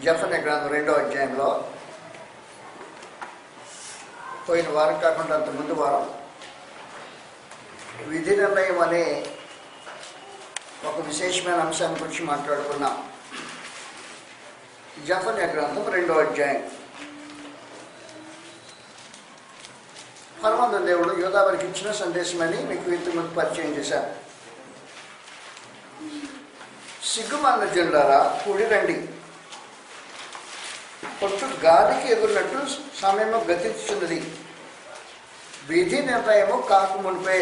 జెఫన్యా గ్రంథం 2వ అధ్యాయంలో పోయిన వారం కాకుండా అంత ముందు వారం విధి నిర్ణయం అనే ఒక విశేషమైన అంశాన్ని గురించి మాట్లాడుకున్నాం. జెఫన్యా గ్రంథం 2వ అధ్యాయం. పరమానంద దేవుడు యోధావారికి ఇచ్చిన సందేశమని మీకు ఇంతకుముందు పరిచయం చేశారు. సిగ్గుమాలిన జనులారా కూడి రండి, పొట్టు గాలికి ఎగురినట్టు సమయము గతించుచున్నది, విధి నిర్ణయము కాకమునిపే,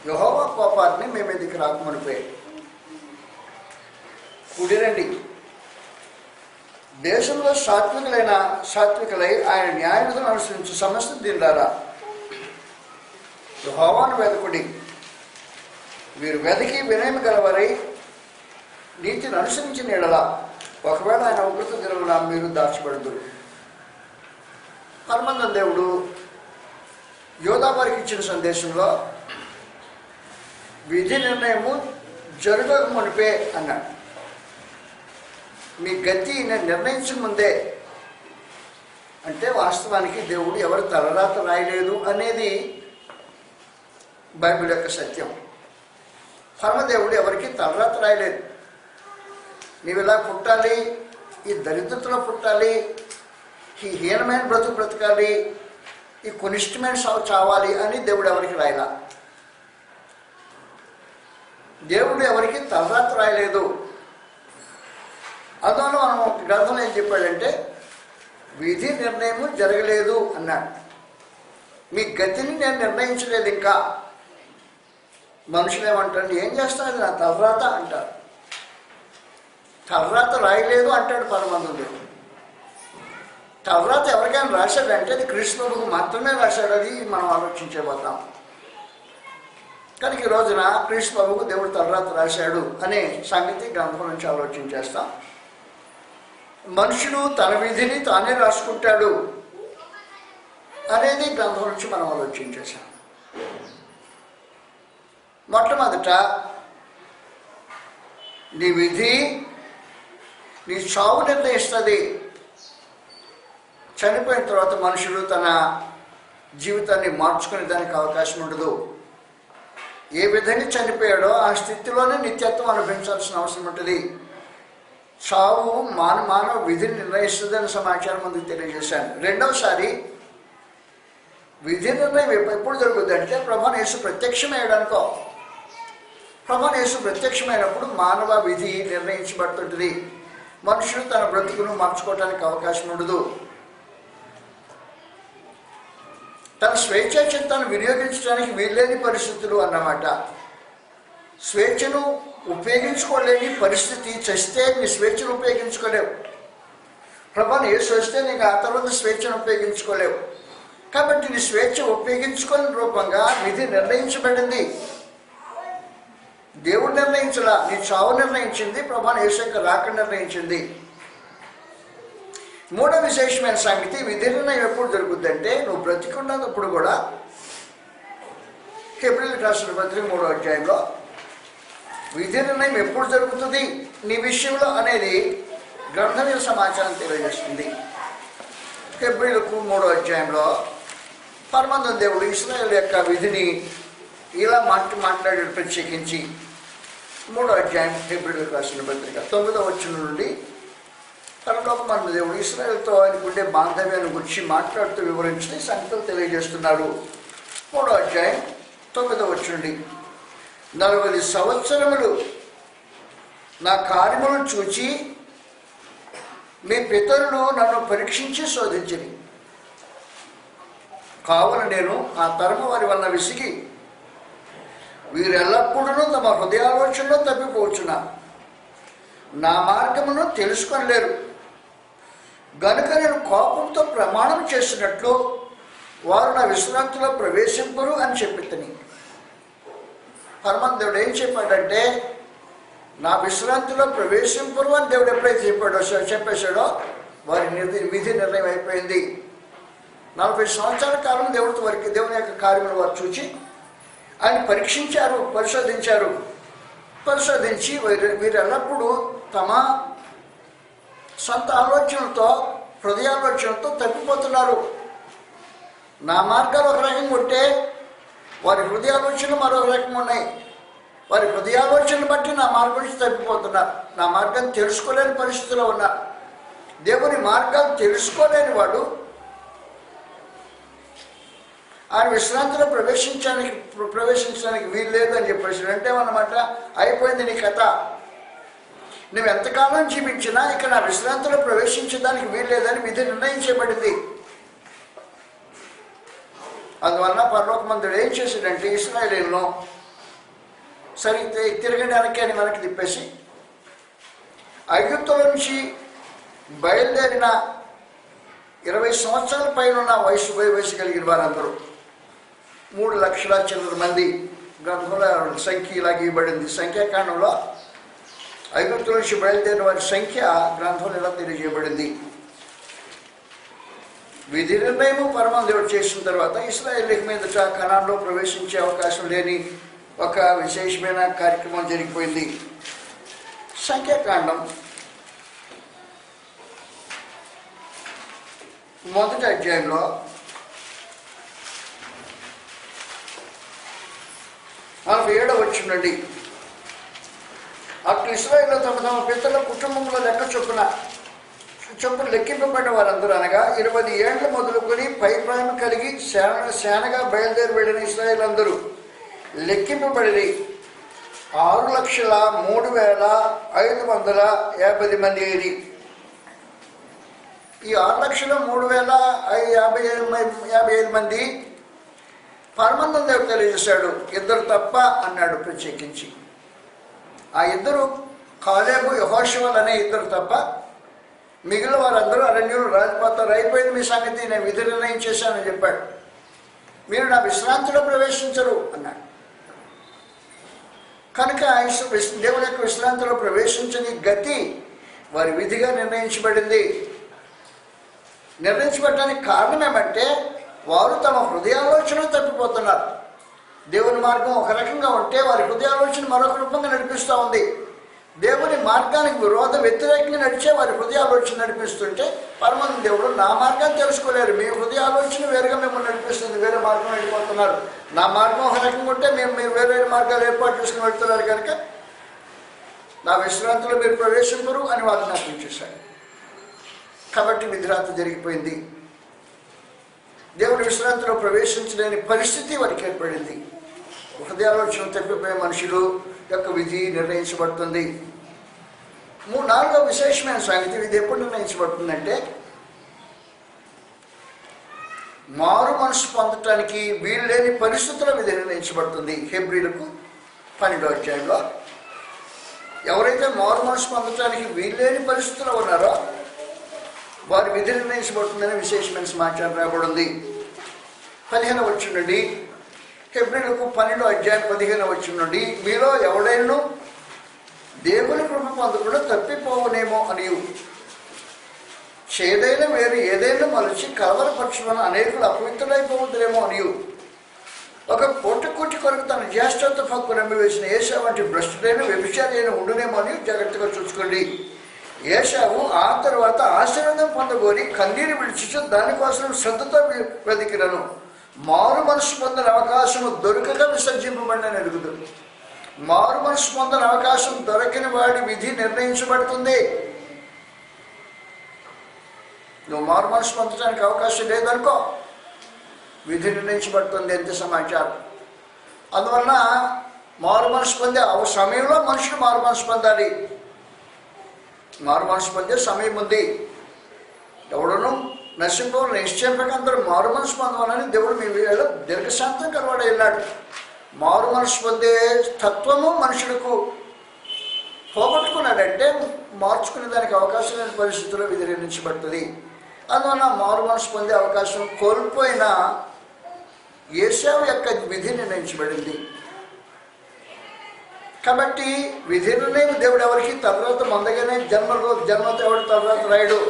యెహోవా కోపాన్ని మీ మీదకి రాకమునిపే. కూడి రండి, దేశంలో సాత్వికులై ఆయన న్యాయవిధులను అనుసరించు సమస్త దీనులారా యెహోవాను వెదకుడి. వీరు వెతికి వినయం గలవారై నీతిని అనుసరించిన ఎడల ఒకవేళ ఆయన ఉగ్రత దినమున మీరు దాచబడదురు. పరమానంద దేవుడు యోధావారికి ఇచ్చిన సందేశంలో విధి నిర్ణయము జరగక మునిపే అన్నాడు. మీ గతి నేను నిర్ణయించిన ముందే అంటే వాస్తవానికి దేవుడు ఎవరు తలరాత రాయలేదు అనేది బైబిల్ యొక్క సత్యం. పరమదేవుడు ఎవరికి తలరాత రాయలేదు. నీవు ఇలా పుట్టాలి, ఈ దరిద్రతలో పుట్టాలి, ఈ హీనమైన బ్రతకాలి, ఈ కొనిష్టమైన సాగు చావాలి అని దేవుడు ఎవరికి రాయలా. దేవుడు ఎవరికి తలరాత రాయలేదు. అందువల్ల మనం ఒక గ్రంథంలో ఏం చెప్పాడంటే విధి నిర్ణయము జరగలేదు అన్నాడు. మీ గతిని నేను నిర్ణయించలేదు. ఇంకా మనుషులు ఏమంటారు, ఏం చేస్తారు నా తలరాత అంటారు. తలరాత రాయలేదు అంటాడు పరమానందుడు. తలరాత ఎవరికైనా రాశాడంటే అది క్రీస్తువుకు మాత్రమే రాశాడు. అది మనం ఆలోచించబోతాం. కనుక ఈ రోజున క్రీస్తువుకు దేవుడు తలరాత రాశాడు అనే సంగతి గ్రంథం నుంచి ఆలోచించేస్తాం. మనుషుడు తన విధిని తానే రాసుకుంటాడు అనేది గ్రంథం నుంచి మనం ఆలోచించేసాం. మొట్టమొదట నీ విధి నీ చావు నిర్ణయిస్తుంది. చనిపోయిన తర్వాత మనుషుడు తన జీవితాన్ని మార్చుకునే దానికి అవకాశం ఉండదు. ఏ విధంగా చనిపోయాడో ఆ స్థితిలోనే నిత్యత్వం అనుభవించాల్సిన అవసరం ఉంటుంది. చావు మానవ విధిని నిర్ణయిస్తుందని సమాచారం ముందుకు తెలియజేశాను. రెండవసారి విధి నిర్ణయం ఎప్పుడు జరుగుతుంది అంటే ప్రభువైన యేసు ప్రత్యక్షమయ్యడానికో. ప్రభువైన యేసు ప్రత్యక్షమైనప్పుడు మానవ విధి నిర్ణయించబడుతుంటుంది. మనుషుడు తన బ్రతుకును మార్చుకోవడానికి అవకాశం ఉండదు. తన స్వేచ్ఛ చిత్తాన్ని వినియోగించడానికి వీల్లేని పరిస్థితులు అన్నమాట. స్వేచ్ఛను ఉపయోగించుకోలేని పరిస్థితి. చస్తే నీ స్వేచ్ఛను ఉపయోగించుకోలేవు. ప్రభువైన యేసు వస్తే నీకు ఆ తర్వాత స్వేచ్ఛను ఉపయోగించుకోలేవు. కాబట్టి నీ స్వేచ్ఛ ఉపయోగించుకోని రూపంగా విధి నిర్ణయించబడింది. దేవుడు నిర్ణయించలా, నీ చావు నిర్ణయించింది. ప్రభువైన యేసు యొక్క రాక నిర్ణయించింది. మూడో విశేషమైన సంగతి, విధి నిర్ణయం ఎప్పుడు జరుగుతుందంటే నువ్వు బ్రతికున్నప్పుడు కూడా. హెబ్రీయులకు రాసిన పత్రిక 3వ అధ్యాయంలో విధి నిర్ణయం ఎప్పుడు జరుగుతుంది నీ విషయంలో అనేది గ్రంథం సమాచారం తెలియజేస్తుంది. హెబ్రీయులకు 3వ అధ్యాయంలో పరమానంద దేవుడు ఇశ్రాయేలు యొక్క విధిని ఇలా మాట్లాడాడు. ప్రత్యేకించి 3వ అధ్యాయం హెబ్రీయులకు రాసిన పత్రిక 9వ వచనం నుండి పరలోకమందు దేవుడు ఇశ్రాయేలుతో ఆయనకుండే బాంధవ్యాన్ని గురించి మాట్లాడుతూ వివరించిన సంగతులు తెలియజేస్తున్నారు. 3వ అధ్యాయం 9వ వచనం నుండి 40 సంవత్సరములు నా కార్యములను చూచి మీ పితరులు నన్ను పరీక్షించి శోధించిరి. కావున నేను ఆ తరము వారి వలన విసిగి వీరెల్లప్పుడూ తమ హృదయాలోచనలో తప్పిపోవచ్చున్నా నా మార్గమును తెలుసుకొనలేరు. గనుక నేను కోపంతో ప్రమాణం చేసినట్లు వారు నా విశ్రాంతిలో ప్రవేశింపరు అని చెప్పితిని. పరమానంద దేవుడు ఏం చెప్పాడంటే నా విశ్రాంతిలో ప్రవేశింపరు అని దేవుడు ఎప్పుడైతే చెప్పేశాడో వారి విధి నిర్ణయం అయిపోయింది. 40 సంవత్సరాల కాలం దేవుని యొక్క కార్యములు వారు చూచి ఆయన పరీక్షించారు, పరిశోధించి వీరెల్లప్పుడూ తమ సొంత ఆలోచనలతో, హృదయాలోచనలతో తప్పిపోతున్నారు. నా మార్గాలు ఒక రకంగా ఉంటే వారి హృదయాలోచనలు మరొక రకంగా ఉన్నాయి. వారి హృదయాలోచనలు బట్టి నా మార్గం నుంచి తప్పిపోతున్నారు. నా మార్గాన్ని తెలుసుకోలేని పరిస్థితిలో ఉన్నారు. దేవుని మార్గాలు తెలుసుకోలేని వాడు ఆయన విశ్రాంతిలో ప్రవేశించడానికి వీలు లేదు అని చెప్పేసి అంటే అన్నమాట, అయిపోయింది నీ కథ, నువ్వు ఎంతకాలం జీవించినా ఇక నా విశ్రాంతిలో ప్రవేశించడానికి వీలు లేదని విధి నిర్ణయించబడింది. అందువలన పరలోకమంతుడు ఏం చేశాడంటే ఇశ్రాయేలీయులను సరే తిరగడానికి అని మనకి తిప్పేసి ఐగుప్తుల నుంచి బయలుదేరిన 20 సంవత్సరాల పైన ఉన్న వయసు కలిగిన వారందరూ 3 లక్షల చిల్లర మంది గ్రంథంలో సంఖ్య ఇలాగ ఇవ్వబడింది. సంఖ్యాకాండంలో ఐగుప్తుల నుంచి బయలుదేరిన వారి సంఖ్య గ్రంథంలో ఇలా తెలియజేయబడింది. విధి నిర్ణయము పరమదేవుడు చేసిన తర్వాత ఇశ్రాయేలీయుల మీదట కనాన్లో ప్రవేశించే అవకాశం లేని ఒక విశేషమైన కార్యక్రమం జరిగిపోయింది. సంఖ్యాకాండం 1వ అధ్యాయంలో 47వ వచనం, అట్లు ఇశ్రాయేలు తమ తమ పితరుల కుటుంబంలో లెక్క చొప్పున లెక్కింపబడిన వారందరూ అనగా 20 ఏళ్ల మొదలుకొని పైప్రాయం కలిగి సేనగా బయలుదేరి వెళ్ళిన ఇశ్రాయేలు అందరూ లెక్కింపబడి 6,03,550 మంది అయ్యి. ఈ 6,03,550 మంది పరమానంద దేవుడు తెలియజేశాడు. 2 తప్ప అన్నాడు ప్రత్యేకించి. ఆ 2 కాలేబు యెహోషువలు అనే 2 తప్ప మిగిలిన వారందరూ అరణ్యులు రాజుపోతారు. అయిపోయింది మీ సంగతి, నేను విధి నిర్ణయం చేశానని చెప్పాడు. మీరు నా విశ్రాంతిలో ప్రవేశించరు అన్నాడు. కనుక దేవుని యొక్క విశ్రాంతిలో ప్రవేశించని గతి వారి విధిగా నిర్ణయించబడింది. నిర్ణయించబడటానికి కారణం ఏమంటే వారు తమ హృదయాలోచన తప్పిపోతున్నారు. దేవుని మార్గం ఒక రకంగా ఉంటే వారి హృదయాలోచన మరొక రూపంగా నడిపిస్తూ ఉంది. దేవుని మార్గానికి వ్యతిరేకంగా నడిచే వారి హృదయాలోచన నడిపిస్తుంటే పరమానంద దేవుడు నా మార్గాన్ని తెలుసుకోలేరు, మీ హృదయాలోచన వేరుగా మిమ్మల్ని నడిపిస్తుంది, వేరే మార్గం వెళ్ళిపోతున్నారు. నా మార్గం ఒక రకంగా ఉంటే మీరు వేరే మార్గాలు ఏర్పాటు చేసుకుని వెళ్తున్నారు కనుక నా విశ్రాంతిలో మీరు ప్రవేశింపరు అని వాగ్దానం చేశాడు. కాబట్టి విధిరాత జరిగిపోయింది. దేవుడి విశ్రాంతిలో ప్రవేశించలేని పరిస్థితి వారికి ఏర్పడింది. హృదయాలోచన తప్పిపోయే మనుషులు యొక్క విధి నిర్ణయించబడుతుంది. 4వ విశేషమైన సంగతి, ఇది ఎప్పుడు నిర్ణయించబడుతుందంటే మారు మనసు పొందటానికి వీలు లేని పరిస్థితుల విధి నిర్ణయించబడుతుంది. హెబ్రీలకు 12వ అధ్యాయంలో ఎవరైతే మారు మనసు పొందటానికి వీలు లేని పరిస్థితుల్లో ఉన్నారో వారి విధి నిర్ణయించబడుతుందని విశేషమైన సమాచారం రాబడింది. 15వ వచనం నుండి, హెబ్రీలకు 12వ అధ్యాయం 15వ వచనం నుండి, మీలో ఎవడైనా దేవుని కృప పొందకుండా తప్పిపోవనేమో అని చేదైనా వేరు ఏదైనా మలిచి కలవరపరచుకున్న అనేకులు అపవిత్రులైపోవద్దురేమో అని ఒక పూటకూటి కొరకు తన జ్యేష్ఠత్వ హక్కు నమ్మివేసిన ఏషా వంటి భ్రష్టుడైన వ్యభిచారి అయిన ఉండునేమో అని జాగ్రత్తగా చూసుకోండి. ఏషావు ఆ తర్వాత ఆశీర్వాదం పొందబోని కన్నీరు విడిచి దానికోసం శ్రద్ధతో వెతికిరను. మారు మనసు పొందిన అవకాశం దొరకక విసర్జింపబడిన ఎరుగుతుంది. మారు మనసు పొందిన అవకాశం దొరకిన వాడి విధి నిర్ణయించబడుతుంది. నువ్వు మారు మనసు పొందడానికి అవకాశం లేదనుకో, విధి నిర్ణయించబడుతుంది. ఎంత సమాచారం. అందువలన మారు మనసు పొందే సమయంలో మనుషులు మారు మనసు పొందాలి. మారు మనసు పొందే సమయం ఉంది. ఎవడను నశింపవు నిశ్చయింపక అందరూ మారు మనసు పొందవాలని దేవుడు మీ వీళ్ళలో దీర్ఘశాంతం కలవాడే వెళ్ళాడు. మారు మనసు పొందే తత్వము మనుషులకు పోగొట్టుకున్నాడంటే మార్చుకునే దానికి అవకాశం లేని పరిస్థితుల్లో విధి నిర్ణయించబడుతుంది. అందువల్ల మారు మనసు పొందే అవకాశం కోల్పోయిన ఏశావు యొక్క విధి నిర్ణయించబడింది. కాబట్టి విధి నిర్ణయం దేవుడు ఎవరికి తర్వాత ముందుగానే జన్మతో ఎవడు తర్వాత రాయడు.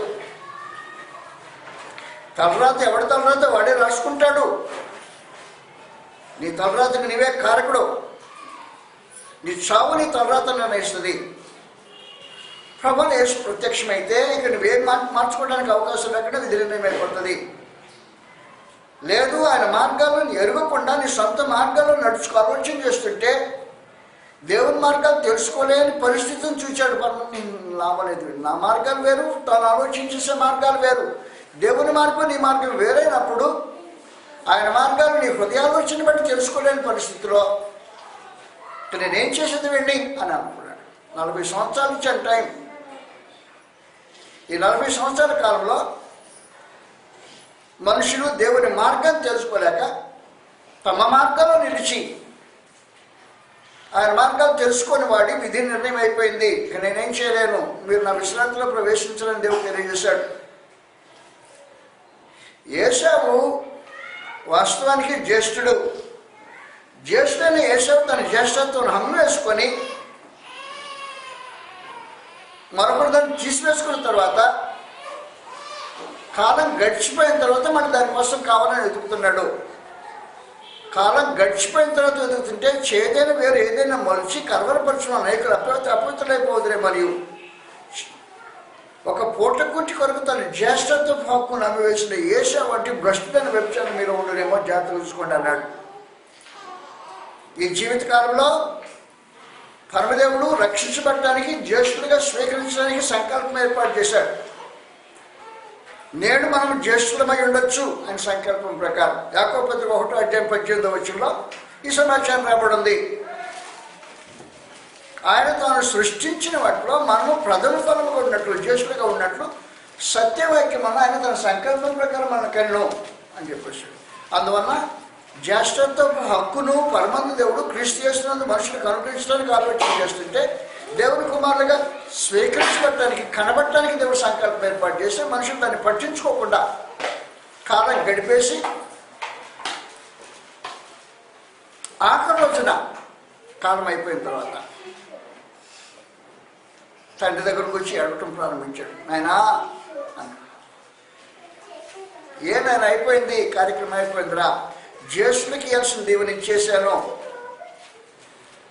తలరాత ఎవడి తలరాత వాడే రాసుకుంటాడు. నీ తలరాతకు నీవే కారకుడు. నీ చావు నీ తలరాత నిర్ణయిస్తుంది. ప్రభువుని యేసు ప్రత్యక్షమైతే ఇక నువ్వేం మార్చుకోవడానికి అవకాశం లేకుండా విధి నిర్ణయం అయిపోతుంది. లేదు ఆయన మార్గాలను ఎరగకుండా నీ సొంత మార్గాల్లో నడుచుకో ఆలోచన చేస్తుంటే దేవుని మార్గాలు తెలుసుకోలేని పరిస్థితిని చూచాడు. లాభం లేదు. నా మార్గాలు వేరు, తాను ఆలోచించేసే మార్గాలు వేరు. దేవుని మార్గం నీ మార్గం వేరైనప్పుడు ఆయన మార్గాలు నీ హృదయాలోచన బట్టి తెలుసుకోలేని పరిస్థితిలో నేనేం చేసేది వెళ్ళి అని అనుకున్నాడు. 40 సంవత్సరాలు ఇచ్చాను టైం. ఈ 40 సంవత్సరాల కాలంలో మనుషులు దేవుని మార్గం తెలుసుకోలేక తమ మార్గంలో నిలిచి ఆయన మార్గాలు తెలుసుకొని వాడి విధి నిర్ణయం అయిపోయింది. ఇక నేనేం చేయలేను, మీరు నా విశ్రాంతిలో ప్రవేశించాలని దేవుడు తెలియజేశాడు. ఏశావు వాస్తవానికి జ్యేష్ఠుడు. జ్యేష్ఠుడైన ఏశావు తన జ్యేష్ఠత్వం హమ్ము వేసుకొని మరొకరు దాన్ని తీసివేసుకున్న తర్వాత కాలం గడిచిపోయిన తర్వాత మనం దానికోసం కావాలని వెతుకుతున్నాడు. కాలం గడిచిపోయిన తర్వాత వెతుకుతుంటే చేదైన వేరు ఏదైనా మలిచి కలవరపరచిన అనేకులు అపవిత్రులైపోదురే. మరియు ఒక పూట కుట్టి కొరకు తన జ్యేష్ఠత్వ హక్కు నమ్మివేసిన ఏశావు వంటి భ్రష్టుడైన వ్యభిచారం మీరు ఉండరేమో జాగ్రత్త చూసుకోండి అన్నాడు. ఈ జీవితకాలంలో పరమదేవుడు రక్షించబడటానికి జ్యేష్ఠులుగా స్వీకరించడానికి సంకల్పం ఏర్పాటు చేశాడు. నేడు మనం జ్యేష్ఠులమై ఉండొచ్చు అని సంకల్పం ప్రకారం యాకోబు పత్రిక 1:18 ఈ సమాచారం రాబడి ఉంది. ఆయన తాను సృష్టించిన వాటిలో మనము ప్రథమ ఫలముగా ఉన్నట్లు జ్యేష్ఠులుగా ఉన్నట్లు సత్యవాక్యం అన్న ఆయన తన సంకల్పం ప్రకారం మన కన్ను అని చెప్పేసాడు. అందువల్ల జ్యేష్ఠత్వ హక్కును పరమందు దేవుడు క్రీస్తు యేసునందు మనుషులకు అనుగ్రహించడానికి ఆలోచన చేస్తుంటే దేవుని కుమారులుగా స్వీకరించబడటానికి కనబడటానికి దేవుడు సంకల్పం ఏర్పాటు చేసి మనుషులు దాన్ని పట్టించుకోకుండా కాలం గడిపేసి ఆఖరి రోజున కాలం అయిపోయిన తర్వాత తండ్రి దగ్గరకు వచ్చి అడగటం ప్రారంభించాడు. నాయనా ఏమైనా అయిపోయింది, కార్యక్రమం అయిపోయిందిరా, జ్యేష్ఠులకి ఇవ్వాల్సిన దీవెన ఇచ్చేసాను,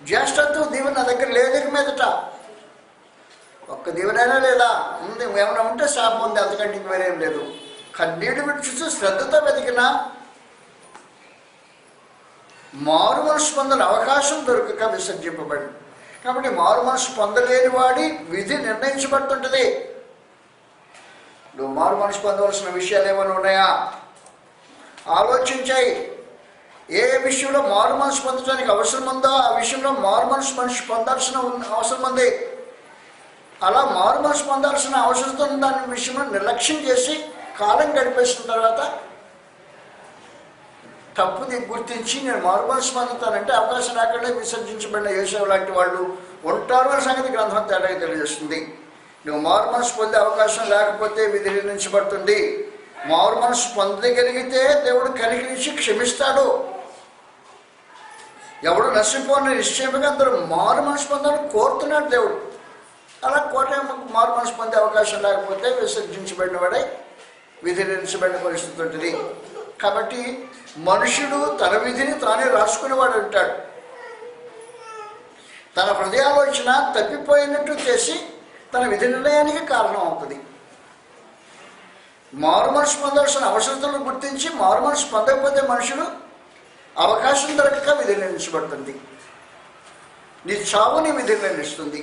జ్యేష్ఠత్వం దీవెన నా దగ్గర లేదు. మీదట ఒక్క దీవెనైనా లేదా ఉంది, ఏమైనా ఉంటే శాపం ఉంది, అంతకంటే ఇంక వేరేం లేదు. కన్నీళ్ళు విడిచి శ్రద్ధతో వెతికినా మారు మనసు పొందని అవకాశం దొరకక విసర్జింపబడి, కాబట్టి మారు మనసు పొందలేని వాడి విధి నిర్ణయించబడుతుంటుంది. నువ్వు మారు మనసు పొందవలసిన విషయాలు ఏమైనా ఉన్నాయా ఆలోచించాయి. ఏ విషయంలో మారు మనసు పొందడానికి అవసరం ఉందో ఆ విషయంలో మారు మనసు మనిషి పొందాల్సిన అవసరం ఉంది. అలా మారు మనసు పొందాల్సిన అవసరంతో దాని విషయంలో నిర్లక్ష్యం చేసి కాలం గడిపేసిన తర్వాత తప్పుది గుర్తించి నేను మారు మనసు పొందుతానంటే అవకాశం లేకుండా విసర్జించబడిన ఏశావు లాంటి వాళ్ళు ఉంటారు అనే సంగతి గ్రంథం తేడాగా తెలియజేస్తుంది. నువ్వు మారు మనసు పొందే అవకాశం లేకపోతే విధి నిర్ణయించబడుతుంది. మారు మనసు పొందగలిగితే దేవుడు కనికరించి క్షమిస్తాడు. ఎవడు నశింపోని నిశ్చయంగా అందరూ మారు మనసు పొందాలని కోరుతున్నాడు దేవుడు. అలా మారు మనసు పొందే అవకాశం లేకపోతే విసర్జించబడిన వాడై విధి నిర్ణయించబడిన పరిస్థితి ఉంటుంది. కాబట్టి మనుషుడు తన విధిని తానే రాసుకునేవాడు ఉంటాడు. తన హృదయాలోచన తప్పిపోయినట్టు చేసి తన విధి నిర్ణయానికి కారణం అవుతుంది. మారు మనసు పొందాల్సిన అవసరతలను గుర్తించి మారు మనసు పొందకపోతే మనుషులు అవకాశం దొరకక విధి నిర్ణయించబడుతుంది. నీ చావు నీ విధి నిర్ణయిస్తుంది.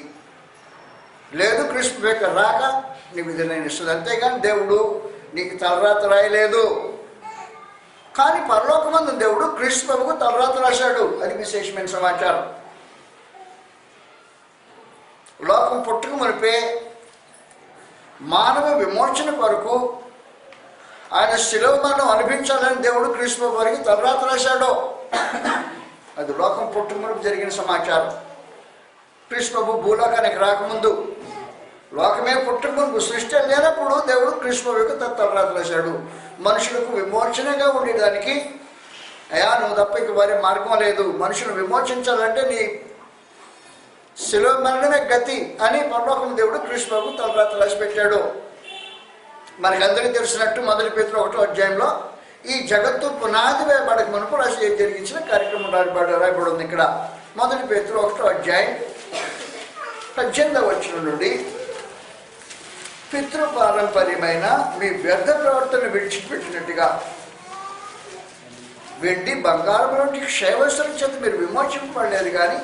లేదు క్రీస్తు యొక్క రాక నీ విధి నిర్ణయిస్తుంది. అంతేగాని దేవుడు నీకు తలరాత రాయలేదు. కానీ పరలోకమందు దేవుడు క్రీస్తు ప్రభువుకు తలరాత రాశాడు. అది విశేషమైన సమాచారం. లోకం పుట్టుకు మునిపే మానవ విమోచన కొరకు ఆయన శిలువ మరణం అనిపించాలని దేవుడు క్రీస్తు వారికి తలరాత రాశాడు. అది లోకం పుట్టుమునుపు జరిగిన సమాచారం. క్రీస్తు ప్రభు భూలోకానికి రాకముందు లోకమే పుట్టుమునుపు సృష్టి లేనప్పుడు దేవుడు క్రీస్తు ప్రభువుకి తలరాత రాశాడు. మనుషులకు విమోచనగా ఉండేదానికి అయ్యా నువ్వు తప్ప ఇంక వారి మార్గం లేదు, మనుషులు విమోచించాలంటే నీ శిలువ మరణమే గతి అని పరలోకం దేవుడు క్రీస్తు ప్రభువు తలరాత రాసి పెట్టాడు. మనకందరికీ తెలిసినట్టు 1 పేతురు 1:1 ఈ జగత్తు పునాది వేయబడక మనకు జరిగించిన కార్యక్రమం రాయబడి ఉంది. ఇక్కడ 1 పేతురు 1:18 నుండి పితృపారంపర్యమైన మీ వ్యర్థ ప్రవర్తన విడిచిపెట్టినట్టుగా వెండి బంగారం వంటి క్షయవస్తుల చేత మీరు విమోచింపబడలేదు, కానీ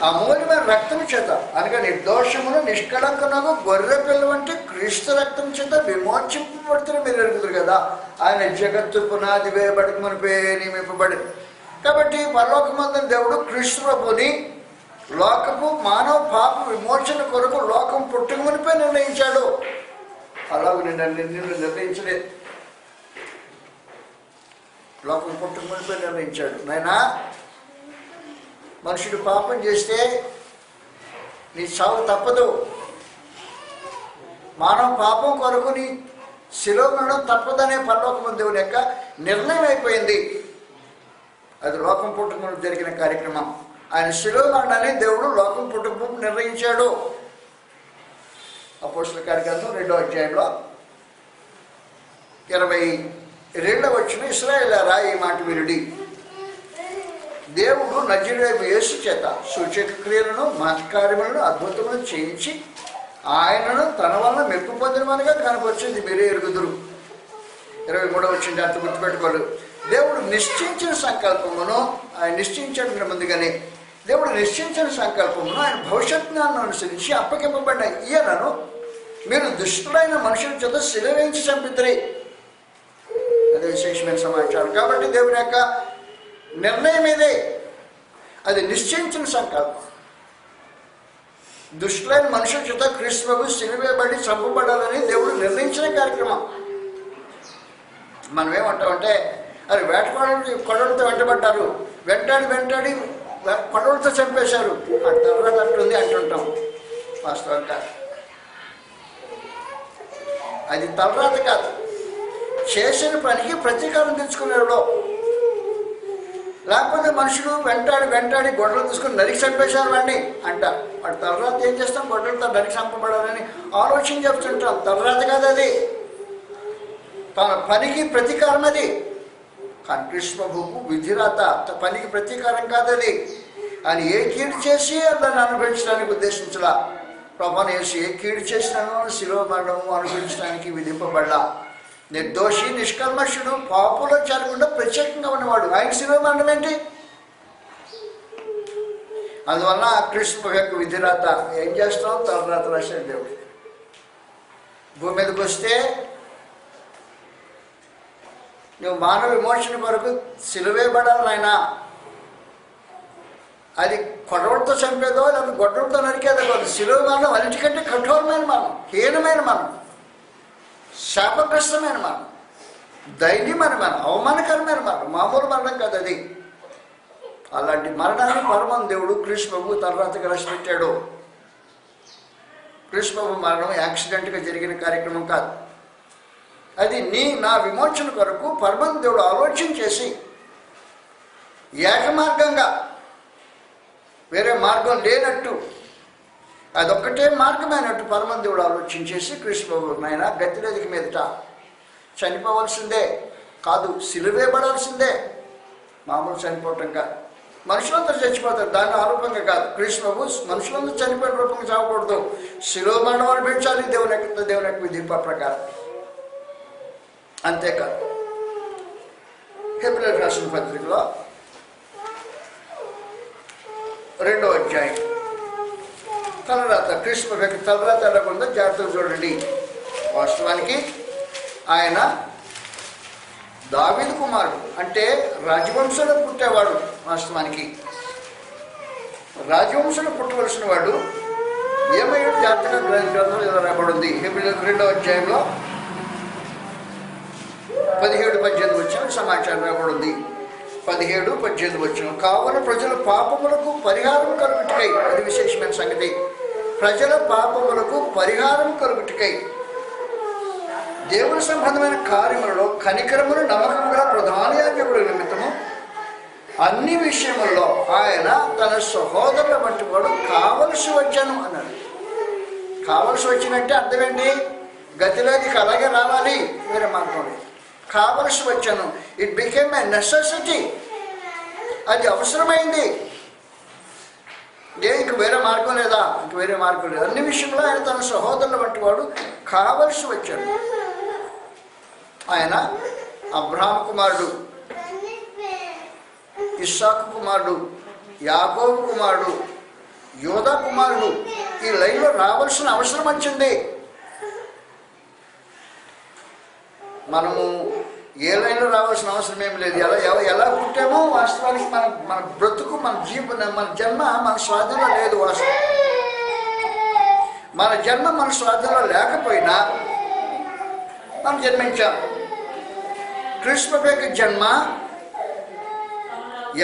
అమూల్యమైన రక్తం చేత అనగా నిర్దోషమును నిష్కళంకనకు గొర్రె పిల్ల వంటి క్రీస్తు రక్తం చేత విమోచింపబడుతున్న మీరు ఎరుగుతారు కదా. ఆయన జగత్తు పునాది వేయబడికి మునిపే నియమింపబడింది. కాబట్టి పరలోకమందున దేవుడు క్రీస్తు ప్రభుని లోకపు మానవ పాప విమోచన కొరకు లోకం పుట్టుక మునిపే నిర్ణయించాడు. అలాగే నిన్ను నిర్ణయించలేదు, లోకం పుట్టుక మునిపే నిర్ణయించాడు. నాయనా, మనుషుడు పాపం చేస్తే నీ చావు తప్పదు. మానవ పాపం కొరకు నీ శిలువ మరణం తప్పదనే పరలోకమందు దేవుని యొక్క నిర్ణయం అయిపోయింది. అది లోకం పుట్టుక జరిగిన కార్యక్రమం. ఆయన శిలువ మరణాన్ని దేవుడు లోకం పుట్టుక నిర్ణయించాడు. అపోస్తలుల కార్యగ్రంథం 2వ అధ్యాయంలో 22వ వచనం, ఇశ్రాయేలులారా ఈ మాట వినుడి, దేవుడు నజరేయుడైన యేసు చేత సూచక క్రియలను మహత్కార్యములను అద్భుతములను చేయించి ఆయనను తన వలన మెప్పు పొందినవానిగా కనపరిచింది మీరే ఎరుగుదురు. 23వ వచనం అర్థం గుర్తుపెట్టుకోరు. దేవుడు నిశ్చయించిన సంకల్పమును ఆయన నిశ్చయించడం ముందుగానే దేవుడు నిశ్చయించిన సంకల్పమును ఆయన భవిష్యత్ జ్ఞానం అనుసరించి అప్పగింపబడిన ఈయనను మీరు దుష్టులైన మనుషుల చేత శిలవేయించి చంపిద్దరి. అదే విశేషమైన సమాచారం. కాబట్టి దేవుని యొక్క నిర్ణయం ఇదే, అది నిశ్చయించిన సంకల్పం. దుష్టులైన మనుషుల చేత క్రీస్తు ప్రభు శిలువేయబడి చంపబడాలని దేవుడు నిర్ణయించిన కార్యక్రమం. మనం ఏమంటామంటే, అది కొడవలతో వెంటబడ్డారు, వెంటాడి కొడవలతో చంపేశారు తర్వాత అట్టుంది అంటుంటాం. వాస్తవం కాదు, అది తలరాత కాదు. చేసిన పనికి ప్రతీకారం తెచ్చుకునేవాడు. లేకపోతే మనుషులు వెంటాడి గొడ్డలు తీసుకుని నరికి చంపేశారు వాడిని అంటారు. వాడు తలరాత ఏం చేస్తాం, గొడ్డలతో నరికి చంపబడాలని ఆలోచన చెప్తుంటాం. తలరాత కాదు అది, తన పనికి ప్రతీకారం అది. కానీ కృష్ణ ప్రభువుకు విధిరాత, పనికి ప్రతీకారం కాదు అది. ఆయన ఏ కీడు చేసి దాన్ని అనుభవించడానికి ఉద్దేశించలా. ప్రభువును యేసు ఏ కీడు చేసినానో శిలువ మరణము అనుభవించడానికి విధింపబడలా. నిర్దోషి నిష్కల్మషుడు పాపులో చేరకుండా ప్రత్యేకంగా ఉన్నవాడు ఆయన శిలువ మరణం ఏంటి? అందువల్ల కృష్ణ యొక్క విధిరాత ఏం చేస్తాం, తలరాత రాశాడు దేవుడు. భూమి మీదకి వస్తే నువ్వు మానవ విమోచన కొరకు సిలువేయబడాలి నాయన. అది కొడవలతో చంపేదో లేదా గొడ్డలతో నరికేదో కాదు. సిలువ మరణం అన్నిటికంటే కఠోరమైన మరణం, హీనమైన మరణం, శాపగ్రస్తమైన మరణం, దైన్యమైన మరణం, అవమానకరమైన మరణం, మామూలు మరణం కాదు అది. అలాంటి మరణాన్ని పరమ దేవుడు కృష్ణ ప్రభు తలరాతగా రాసిపెట్టాడు. కృష్ణ ప్రభు మరణం యాక్సిడెంట్గా జరిగిన కార్యక్రమం కాదు. అది నా విమోచన కొరకు పరమ దేవుడు ఆలోచన చేసి ఏకమార్గంగా, వేరే మార్గం లేనట్టు, అదొక్కటే మార్గమైనట్టు పరమ దేవుడు ఆలోచించేసి కృష్ణ ప్రభు నాయన గతిరేదికి మీదట చనిపోవలసిందే కాదు, సిలువేయబడాల్సిందే. మామూలు చనిపోవటం కాదు, మనుషులందరూ చచ్చిపోతారు, దాని ఆరూపంగా కాదు. కృష్ణ ప్రభు మనుషులందరూ చనిపోయిన రూపంగా చావకూడదు, శిలువ మరణం అనిపించాలి దేవుని యొక్క విధింప ప్రకారం. అంతేకాదు హెబ్రీయులకు రాసిన పత్రికలో 2వ అధ్యాయం తలరాత, కృష్ణ యొక్క తలరాత ఎలా ఉందో జాగ్రత్తగా చూడండి. వాస్తవానికి ఆయన దావీదు కుమారుడు, అంటే రాజవంశంలో పుట్టేవాడు. వాస్తవానికి రాజవంశంలో పుట్టవలసిన వాడు ఏమయ్యాడు జాగ్రత్తగా గ్రంథంలో ఇలా రాబడింది. హెబ్రీయులకు 2వ అధ్యాయంలో 17-18 వచ్చిన సమాచారం రాబడింది. 17-18 వచ్చిన కావున ప్రజల పాపములకు పరిహారం కలుగుటకై, అది విశేషమైన సంగతి, ప్రజల పాపములకు పరిహారం కలుగుటకై దేవుని సంబంధమైన కార్యములలో కనికరమును నమ్మకముగా ప్రధాన యాజకుడి నిమిత్తము అన్ని విషయముల్లో ఆయన తన సహోదరుల వంటి వాడు కావలసి వచ్చాను అన్నాడు. కావలసి వచ్చినట్టే అర్థమేంటి? గతిలోకి అలాగే రావాలి, వేరే మార్గం లేదు. కావలసి వచ్చాను, ఇట్ బికేమ్ ఏ నెసెసిటీ, అది అవసరమైంది. ఇంక వేరే మార్గం లేదా, ఇంక వేరే మార్గం లేదు. అన్ని విషయంలో ఆయన తన సహోదరుల వంటి వాడు కావలసి వచ్చాడు. ఆయన అబ్రహాము కుమారుడు, ఇస్సాకు కుమారుడు, యాకోబు కుమారుడు, యోధా కుమారుడు. ఈ లైన్లో రావాల్సిన అవసరం వచ్చింది. మనము ఏ లైన్లో రావాల్సిన అవసరం ఏమి లేదు. ఎలా పుట్టామో వాస్తవానికి మన బ్రతుకు, మన జన్మ మన స్వాధీనంలో లేదు. వాస్తవం మన జన్మ మన స్వాధీనంలో లేకపోయినా మనం జన్మించాం. కృష్ణ యొక్క జన్మ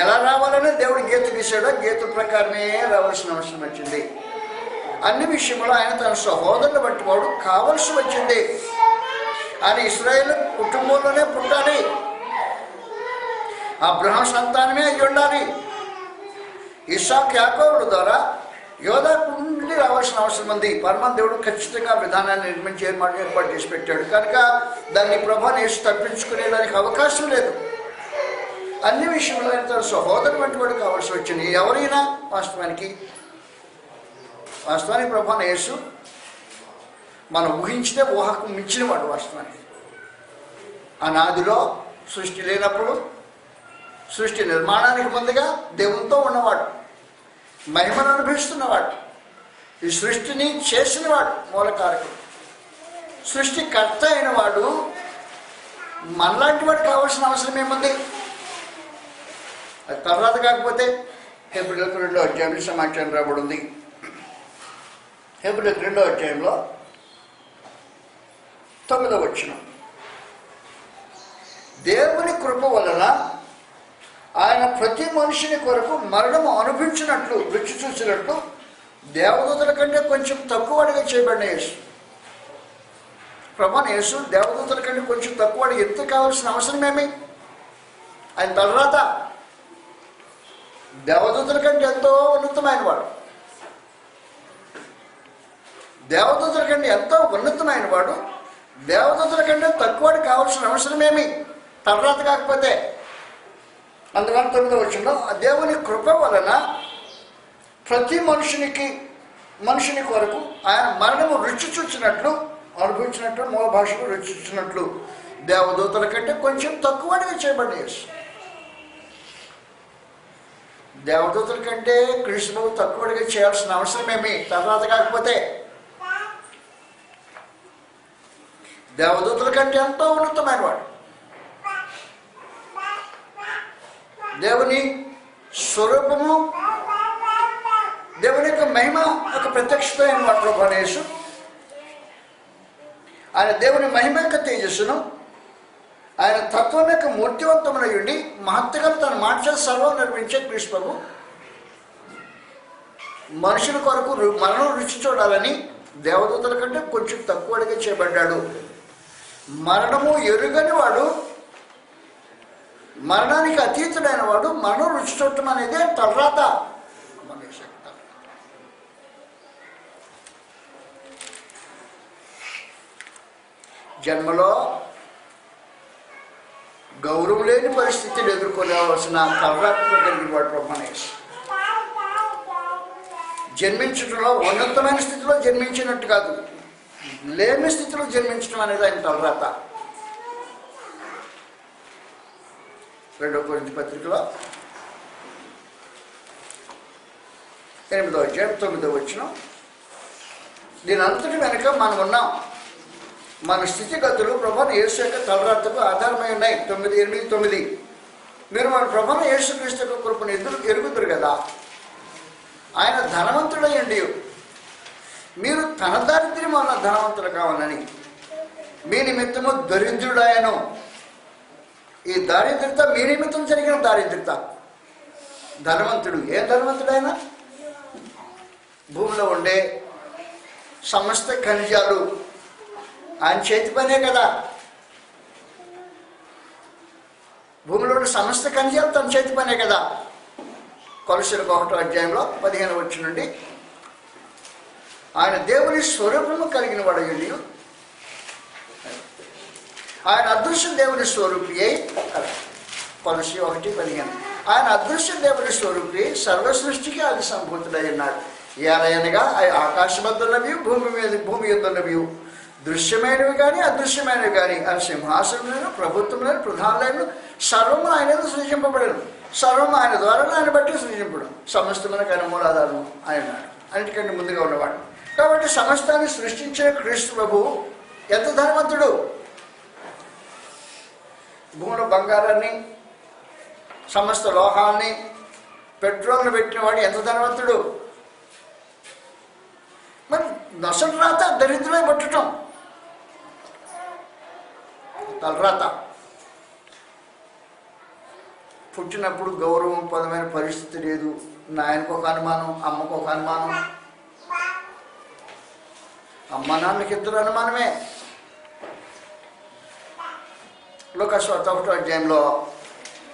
ఎలా రావాలని దేవుడు గీత గీసాడో గీత ప్రకారమే రావాల్సిన అవసరం వచ్చింది. అన్ని విషయంలో ఆయన తన సహోదరులు బట్టి వాడు కావలసి వచ్చింది. ఆయన ఇశ్రాయేలు కుటుంబంలోనే పుట్టాలి, అబ్రహాం సంతానమే అయి ఉండాలి. ఇస్సాకు యాకోబుల ద్వారా యోధా నుండి రావాల్సిన అవసరం ఉంది. పరమ దేవుడు ఖచ్చితంగా విధానాన్ని నిర్మించి ఏర్పాటు చేసి పెట్టాడు కనుక దాన్ని ప్రభువుని యేసు తప్పించుకునేదానికి అవకాశం లేదు. అన్ని విషయంలో ఆయన తన సహోదరు వంటి వాడు కావాల్సి వచ్చింది. ఎవరైనా వాస్తవానికి ప్రభువుని యేసు మనం ఊహించితే ఊహకు మించిన వాడు. వాస్తవానికి అనాదిలో సృష్టి లేనప్పుడు, సృష్టి నిర్మాణానికి ముందుగా దేవునితో ఉన్నవాడు, మహిమను అనుభవిస్తున్నవాడు, ఈ సృష్టిని చేసినవాడు, మూలకారకుడు, సృష్టికర్త అయిన వాడు మనలాంటి వాడు కావాల్సిన అవసరం ఏముంది? అది తర్వాత కాకపోతే హెబ్రీయులకు 2వ అధ్యాయంలో సమాచారం రాబడి ఉంది. హెబ్రీయులకు 2వ అధ్యాయంలో 9వ వచనం, దేవుని కృప వలన ఆయన ప్రతి మనిషిని కొరకు మరణము అనుభవించినట్లు, రుచి చూసినట్లు దేవదూతల కంటే కొంచెం తక్కువడిగా చేయబడిన యేసు. ప్రభువైన యేసు దేవదూతల కంటే కొంచెం తక్కువడిగా ఎంత కావాల్సిన అవసరం ఏమి? ఆయన తర్వాత దేవదూతల కంటే ఎంతో ఉన్నతమైన వాడు, దేవదూతల కంటే ఎంతో ఉన్నతమైన వాడు, దేవదూతల కంటే తక్కువడి కావాల్సిన అవసరం ఏమి తర్వాత కాకపోతే? అందువల్ల 9వ వచనంలో దేవుని కృప వలన ప్రతి మనిషిని కొరకు ఆయన మరణము రుచి చూచినట్లు, అనుభవించినట్లు, మూల భాషకు రుచి చూచినట్లు దేవదూతల కంటే కొంచెం తక్కువడిగా చేయబడిన యేసు. దేవదూతల కంటే కృష్ణుడు తక్కువడిగా చేయాల్సిన అవసరం ఏమి తర్వాత కాకపోతే? దేవదూతల కంటే ఎంతో ఉన్నతమైన వాడు, దేవుని స్వరూపము, దేవుని యొక్క మహిమ ఒక ప్రత్యక్షత అయిన వాడు ప్రభువైన యేసు. ఆయన దేవుని మహిమ యొక్క తేజస్సును, ఆయన తత్వం యొక్క మూర్తివంతమునై ఉండి మహత్తుగా తన మాట సర్వం నిర్మించే క్రీస్తు ప్రభు మనుషుల కొరకు మరణం రుచి చూడాలని దేవదూతల కంటే కొంచెం తక్కువడిగా చేయబడ్డాడు. మరణము ఎరుగని వాడు, మరణానికి అతీతుడైన వాడు మరణం రుచి చూడటం అనేది తర్వాత జన్మలో గౌరవం లేని పరిస్థితిని ఎదుర్కోలేవలసిన తలరాత్మ కలిగిన వాడు ప్రభువైన యేసు. జన్మించడంలో ఉన్నతమైన స్థితిలో జన్మించినట్టు కాదు, లేని స్థితిలో జన్మించడం అనేది ఆయన తలరాత. 2వ కొరింథీ పత్రికలో 8వ అధ్యాయం 9వ వచనం, దీని అంతటి వెనుక మనం ఉన్నాం. మన స్థితిగతులు ప్రభువైన యేసు యొక్క తలరాతకు ఆధారమై ఉన్నాయి. 8:9 మీరు మన ప్రభువైన యేసుక్రీస్తు యొక్క కృపను ఎరుగుదురు కదా. ఆయన ధనవంతుడయ్యండి, మీరు తన దారిద్ర్యం వల్ల ధనవంతులు కావాలని మీ నిమిత్తము దరిద్రుడాయను. ఈ దారిద్రత మీ నిమిత్తం జరిగిన దారిద్రత. ధనవంతుడు ఏ ధనవంతుడైనా భూమిలో ఉండే సమస్త ఖనిజాలు ఆయన చేతి పనే కదా. భూమిలో ఉన్న సమస్త ఖనిజాలు తన చేతి పనే కదా. కొలస్సీయులకు 1వ అధ్యాయంలో 15వ వచనం నుండి ఆయన దేవుని స్వరూపము కలిగిన వాడయ్యుండి, ఆయన అదృశ్య దేవుని స్వరూపి అయి, కొలస్సీ 1:15, ఆయన అదృశ్య దేవుని స్వరూపి, సర్వ సృష్టికి అది సంభూతుడై ఉన్నాడు. ఏలయనగా ఆకాశమద్దున్నవి, భూమి యొద్దన్నవి, దృశ్యమైనవి కానీ అదృశ్యమైనవి కానీ, ఆయన సింహాసనమైన ప్రభుత్వమైన ప్రధానులైన సర్వము ఆయన సృజింపబడను. సర్వం ఆయన ద్వారా ఆయన బట్టి సృజింపడం. సమస్తమైన కానీ మూలాధారం ఆయన అన్నిటికంటే ముందుగా ఉన్నవాడు. కాబట్టి సమస్తాన్ని సృష్టించిన క్రీస్తు ప్రభువు ఎంత ధనవంతుడు! భూమిలో బంగారాన్ని, సమస్త లోహాల్ని, పెట్రోల్ని పెట్టినవాడు ఎంత ధనవంతుడు! మరి నొసటి రాత దరిద్రమే పట్టడం, తలరాత. పుట్టినప్పుడు గౌరవం పదమైన పరిస్థితి లేదు. నాయనకు ఒక అనుమానం, అమ్మకు ఒక అనుమానం, అమ్మ నాన్నకి ఇద్దరు అనుమానమే. లోకాసువార్త 1వ అధ్యాయంలో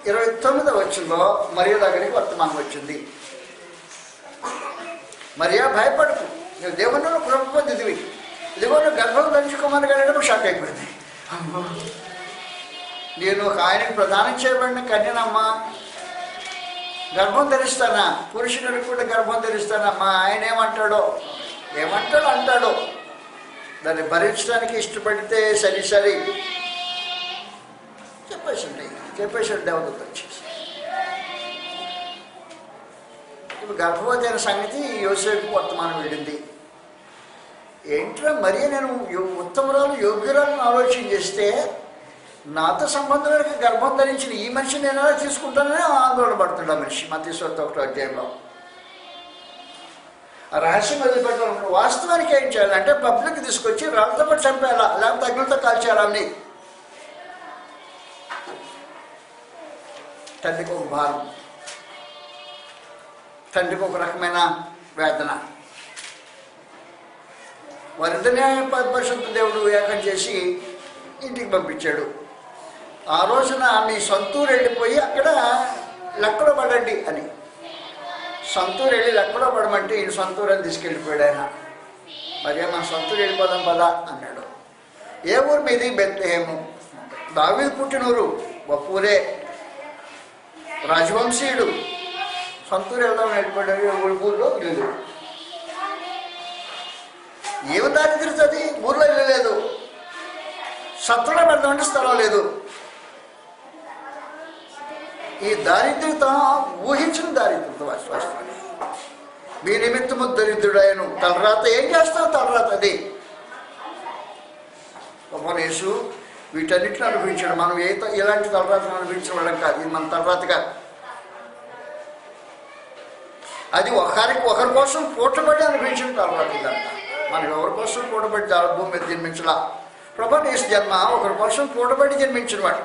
29వ వచనంలో మరియా దగ్గరికి వర్తమానం వచ్చింది. మరియా, భయపడకు, నువ్వు దేవుని కృప పొందిదివి, ఇదిగో నువ్వు గర్భం ధరించుకోమని కానీ షాక్ అయిపోయింది. నేను ఒక ఆయనకు ప్రదానం చేయబడిన కన్యనమ్మా, గర్భం ధరిస్తానా, పురుషుడికి కూడా గర్భం ధరిస్తానమ్మా. ఆయన ఏమంటాడో అంటాడో, దాన్ని భరించడానికి ఇష్టపడితే సరి చెప్పేసాడు దేవదూత వచ్చేసి. ఇప్పుడు గర్భవతి అయిన సంగతి యోసేపుకు వర్తమానం వెళ్ళింది. ఏంట్రా మరి నేను ఉత్తమరాలు యోగ్యురాలను ఆలోచన చేస్తే నాతో సంబంధమైన గర్భం ధరించిన ఈ మనిషిని నేను ఎలా తీసుకుంటానని ఆందోళన పడుతున్నాడు ఆ మనిషి. మత్తయి 1వ అధ్యాయంలో ఆ రహస్యం వదిలిపెట్టాలనుకుంటే వాస్తవానికి ఏం చేయాలంటే పబ్లిక్ తీసుకొచ్చి రాళ్ళతో పాటు చంపేయాలా, లేకపోతే అగ్నితో కాల్చేయాలా అని. తండ్రికి ఒక భారం, తండ్రికి ఒక రకమైన వేదన. వారిద్దరిని పరిశుద్ధ దేవుడు ఏకం చేసి ఇంటికి పంపించాడు. ఆ రోజున మీ సొంతూరు వెళ్ళిపోయి అక్కడ లెక్కలో పడండి అని. సొంతూరు వెళ్ళి లెక్కలో పడమంటే ఈయన సొంతూరు అని తీసుకెళ్ళిపోయాడు ఆయన. మరి మన సొంతూరు వెళ్ళిపోదాం పదా అన్నాడు. ఏ ఊరు మీది? బెత్లెహేము, దావీదు పుట్టినూరు, గొప్ప ఊరే, రాజవంశీయుడు. సొంతూరు వెళ్దామని వెళ్ళిపోయాడు. ఊళ్ళో లేదు. ఏమి దారి తిరుగుతుంది? ఊర్లో వెళ్ళలేదు. సత్తులో పెడదామంటే స్థలం లేదు. ఈ దారిద్ర్యత ఊహించిన దారిద్ర్యత వాస్తవాన్ని. మీ నిమిత్తము దరిద్రుడాయను. తలరాత ఏం చేస్తావు? తలరాత అది. యేసు వీటన్నిటిని అనుభవించాడు. మనం ఎలాంటి తలరాతను అనుభవించిన వాళ్ళం కాదు. ఇది మన తలరాత కాదు. అది ఒకరి కోసం పూటబడి అనుభవించిన తలరాత ఇదంతా. మనం ఎవరి కోసం పూటబడి భూమి మీద జన్మించలా. యేసు జన్మ ఒకరి కోసం పూటబడి జన్మించిన వాడు.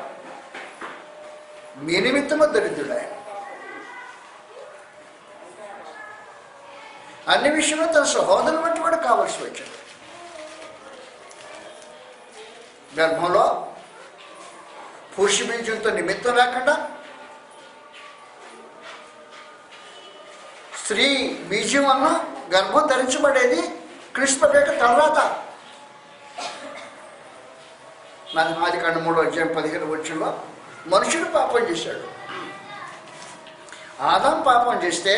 మీ నిమిత్తము దరిద్రుడు ఆయన. అన్ని విషయంలో తన సహోదరుని వంటి వాడు కావాల్సి వచ్చాడు. గర్భంలో పురుష బీజంతో నిమిత్తం లేకుండా స్త్రీ బీజం వలన గర్భం ధరించబడేది క్రీస్తు యొక్క తలరాత. ఆదికాండం 3వ అధ్యాయం 15వ వచనంలో మనుషుడు పాపం చేశాడు. ఆదాం పాపం చేస్తే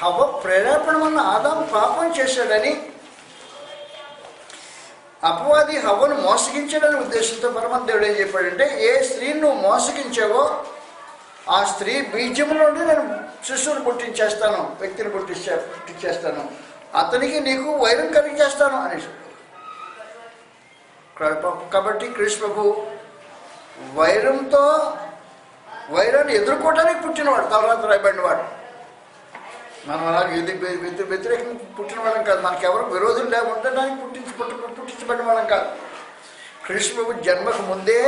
హవ్వ ప్రేరేపణ వల్ల ఆదాం పాపం చేశాడని అపవాది హవ్వను మోసగించాడనే ఉద్దేశంతో పరమదేవుడు ఏం చెప్పాడంటే, ఏ స్త్రీని నువ్వు మోసగించావో ఆ స్త్రీ బీజం నుండి నేను శిశువుని పుట్టించేస్తాను, వ్యక్తిని పుట్టించేస్తాను, అతనికి నీకు వైరం కలిగించేస్తాను అనేసి. కాబట్టి కృష్ణ ప్రభు వైరాన్ని ఎదుర్కోవడానికి పుట్టినవాడు, తలరాత రాయబడినవాడు. మనం అలాగే వ్యతిరేకంగా పుట్టినవాళ్ళం కాదు. మనకెవరు విరోధులు లేకుండడానికి పుట్టించబడిన వాళ్ళం కాదు. కృష్ణ ప్రభు జన్మకు ముందే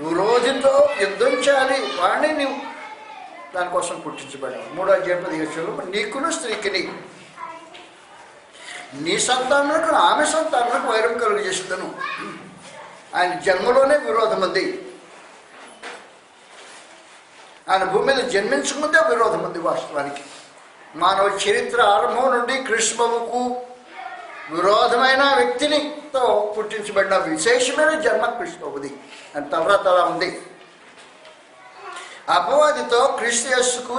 విరోధితో యుద్ధం చేయాలి, వాడిని నీవు దానికోసం పుట్టించబడినావు. 3వ అధ్యాయం 15 నీకును స్త్రీకిని నీ సంతానాలకు ఆమె సంతానాలకు వైరం కలుగు చేస్తాను. ఆయన జన్మలోనే విరోధం ఉంది. ఆయన భూమి మీద జన్మించకముందే విరోధం ఉంది. వాస్తవానికి మానవ చరిత్ర ఆరంభం నుండి కృష్ణబాబుకు విరోధమైన వ్యక్తినితో పుట్టించబడిన విశేషమైన జన్మ కృష్ణబాబుది. అని తలరాత అలా ఉంది. అపవాదితో క్రీస్తు యేసుకు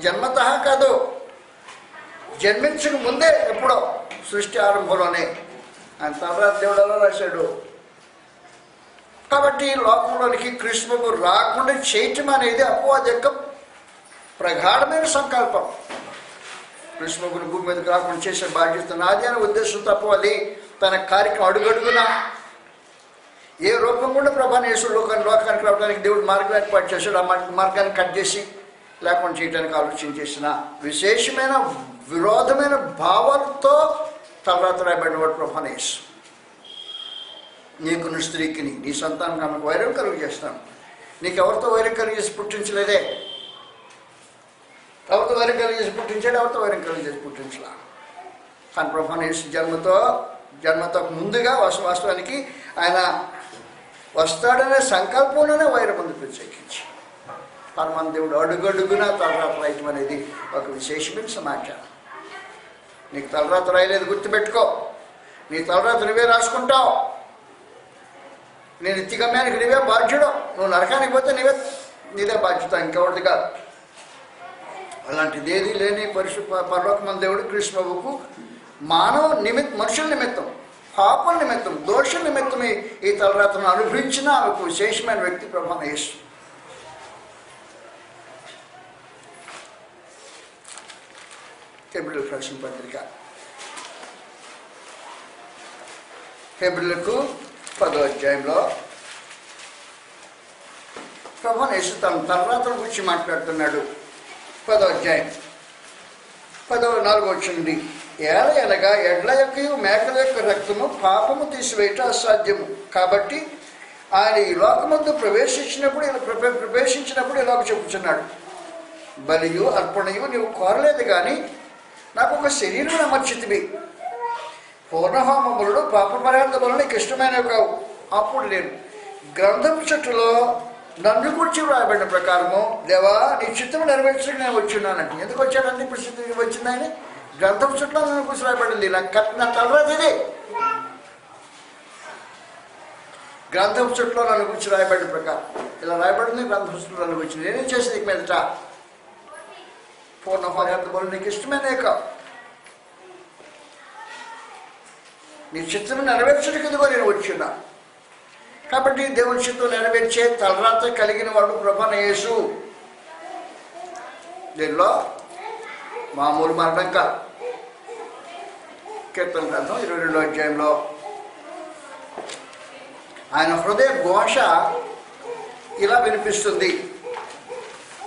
జన్మతః కాదు, జన్మించక ముందే ఎప్పుడో సృష్టి ఆరంభంలోనే ఆయన తర్వాత దేవుడు అలా రాశాడు. కాబట్టి లోకంలోనికి క్రీస్తు రాకుండా చేయటం అనేది అపవాది యొక్క ప్రగాఢమైన సంకల్పం. కృష్ణుని భూమి మీదకి రాకుండా చేసే బాధ్యత నాది అనే ఉద్దేశంతో అపవాది తన కార్యక్రమం అడుగడుగున ఏ రూపం కూడా ప్రభాని యేసు లోకానికి రావడానికి దేవుడు మార్గం ఏర్పాటు చేశాడు. ఆ మార్గాన్ని కట్ చేసి లేకుండా చేయడానికి ఆలోచన చేసిన విశేషమైన విరోధమైన భావాలతో తలరాత రాయబడిన వాడు ప్రభాని యేసు. నీకు నీ స్త్రీకి నీ సంతానం నాకు వైరం కలుగు చేస్తాను. నీకు ఎవరితో వైరం కలిగి చేసి పుట్టించలేదే, ఎవరితో వైరం కలిగి చేసి పుట్టించాడు, ఎవరితో వైరం కలిగి చేసి పుట్టించలా. కానీ ప్రభాని యేసు జన్మతో ముందుగా వాస్తవానికి ఆయన వస్తాడనే సంకల్పంలోనే వైరం ముందు ప్రత్యేకించి పరమాన్ దేవుడు అడుగడుగున తలరాత రాయటం అనేది ఒక విశేషమైన సమాచారం. నీకు తలరాత రాయలేదు గుర్తుపెట్టుకో, నీ తలరాత నువ్వే రాసుకుంటావు. నేను నిత్యగమ్యానికి నీవే బాధ్యుడు, నువ్వు నరకానికి పోతే నీదే బాధ్యత, ఇంకెవరిది కాదు. అలాంటిది ఏది లేని పరలోకమందు దేవుడు కృష్ణబాబుకు మనుషుల నిమిత్తం, పాపల నిమిత్తం, దోషుల నిమిత్తం ఈ తలరాతను అనుభవించిన ఒక విశేషమైన వ్యక్తి ప్రభాని యేసు. హెబ్రీయులకు రాసిన పత్రిక హెబ్రీయులకు 10వ అధ్యాయంలో ప్రభాని యేసు తన తలరాతల గురించి మాట్లాడుతున్నాడు. 10వ అధ్యాయం 4వ వచనం, ఏలయనగా ఎడ్ల యొక్క మేకల యొక్క రక్తము పాపము తీసివేయట అసాధ్యము. కాబట్టి ఆయన ఈ లోకమందు ప్రవేశించినప్పుడు ఇలాగ చెప్పుచున్నాడు, బలియు అర్పణయు నీవు కోరలేదు కానీ నాకు ఒక శరీరం అమర్చితివి. పూర్ణహోమములను పాప పరార్థములు నీకు ఇష్టమైనవి కావు. అప్పుడు నేను గ్రంథపు చెట్టులో నన్ను గురించి వ్రాయబడిన ప్రకారము దేవా నీ చిత్తము నెరవేర్చడానికి నేను వచ్చున్నానంటే. ఎందుకు వచ్చాడంటే ఇప్పుడు స్థితికి వచ్చింది ఆయన గ్రంథపు చుట్టూ నన్ను గురించి రాయబడింది. నా తలరాత ఇది. గ్రంథపు చుట్టూ నన్ను గురించి రాయబడిన ప్రకారం ఇలా రాయబడింది. గ్రంథపు చుట్టూ నన్ను గురించి నేనేం చేసి నీకు మీదట పూర్ణ పదార్థములు నీకు ఇష్టమేనే కావు. నీ చిత్తము నెరవేర్చడానికి ఎందుకో నేను వచ్చున్నా. కాబట్టి దేవుని చిత్తం నెరవేర్చే తలరాత కలిగిన వాడు ప్రభాని యేసు. దీనిలో మామూలు మరణం కాదు. కీర్తన గ్రంథం 22వ అధ్యాయంలో ఆయన హృదయ ఘోష ఇలా వినిపిస్తుంది.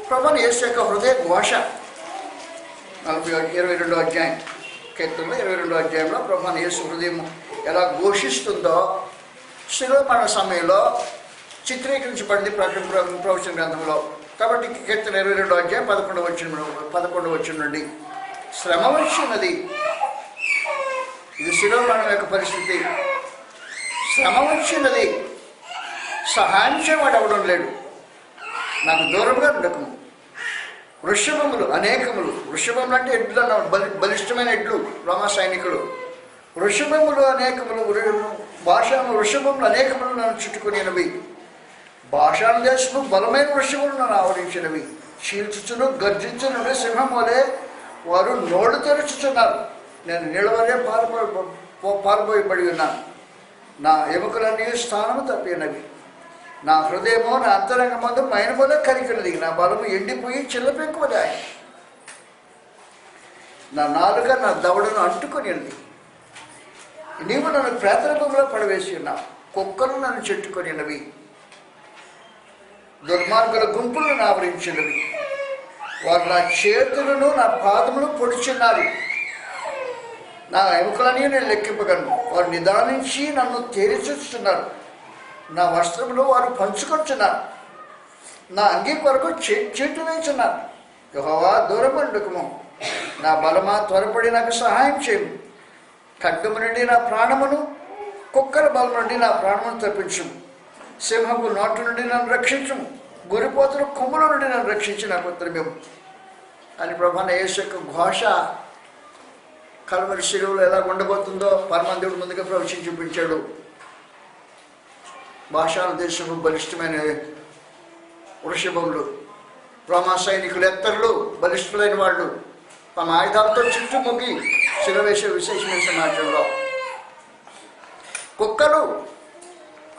ప్రభాని యేసు యొక్క హృదయ ఘోష 22వ అధ్యాయం కీర్తనలో 22వ అధ్యాయంలో ప్రభాని యేసు హృదయం ఎలా ఘోషిస్తుందో శిలువ మరణ సమయంలో చిత్రీకరించబడింది ప్రవచన గ్రంథంలో. కాబట్టి కీర్తన 22వ అధ్యాయం 11వ వచనం నుండి శ్రమ వచ్చినది. ఇది శిలువ మరణం యొక్క పరిస్థితి. శ్రమ వచ్చినది, సహాయం చేయవాడు అవడం లేడు, నాకు దూరంగా ఉండకము. వృషభములు అనేకములు, వృషభములు అంటే ఎడ్లు అన్న బలిష్టమైన ఎడ్లు రోమా సైనికులు. వృషభములు అనేకములు, వృషభములు అనేకములు నన్ను చుట్టుకునేవి. భాషాను దేశము బలమైన వృషభములు నన్ను ఆవరించినవి. చీల్చుచును గర్జించును సింహం వలె వారు నోడు తెరుచుచున్నారు. నేను నీళ్ళవలే పారిపోయబడి ఉన్నాను. నా ఎముకలన్నీ స్థానము తప్పినవి. నా హృదయము నా అంతరంగమందు మైన వలె కరిగినది. నా బలము ఎండిపోయి చిల్లపెక్కువది. నా నాలుక నా దవడను అంటుకొనింది. నీవు నన్ను ప్రేతరూపంలో పడవేసి ఉన్నావు. కుక్కలు నన్ను చెట్టుకొనినవి. దుర్మార్గుల గుంపులను ఆవరించినవి. వారు నా చేతులను నా పాదములు పొడిచున్నారు. నా ఎముకలని నేను లెక్కింపగలను. వారు నిదానించి నన్ను తేరిచూస్తున్నారు. నా వస్త్రములు వారు పంచుకొచ్చున్నారు. నా అంగీ కొరకు చీటు వేస్తున్నారు. యెహోవా దూరపండుకము. నా బలమా త్వరపడి నాకు సహాయం చేయము. ఖడ్గము నుండి నా ప్రాణమును, కుక్కల బలం నుండి నా ప్రాణమును తప్పించుము. సింహపు నోటు నుండి నన్ను రక్షించుము. గురిపోతుల కొమ్ముల నుండి నన్ను రక్షించి నాకు ఉత్తరమేము అని ప్రభాని యేసు యొక్క ఘోష కల్వరి శిలువలో ఎలా ఉండబోతుందో పరమాన్ దేవుడు ముందుగా ప్రవచించి చూపించాడు. భాషాను దేశము బలిష్టమైన వృషభములు రోమా సైనికులు ఎత్తర్లు బలిష్ఠులైన వాళ్ళు తమ ఆయుధాలతో చుట్టుముగ్గి శిలవేసే విశేషమైన సమాజంలో కుక్కలు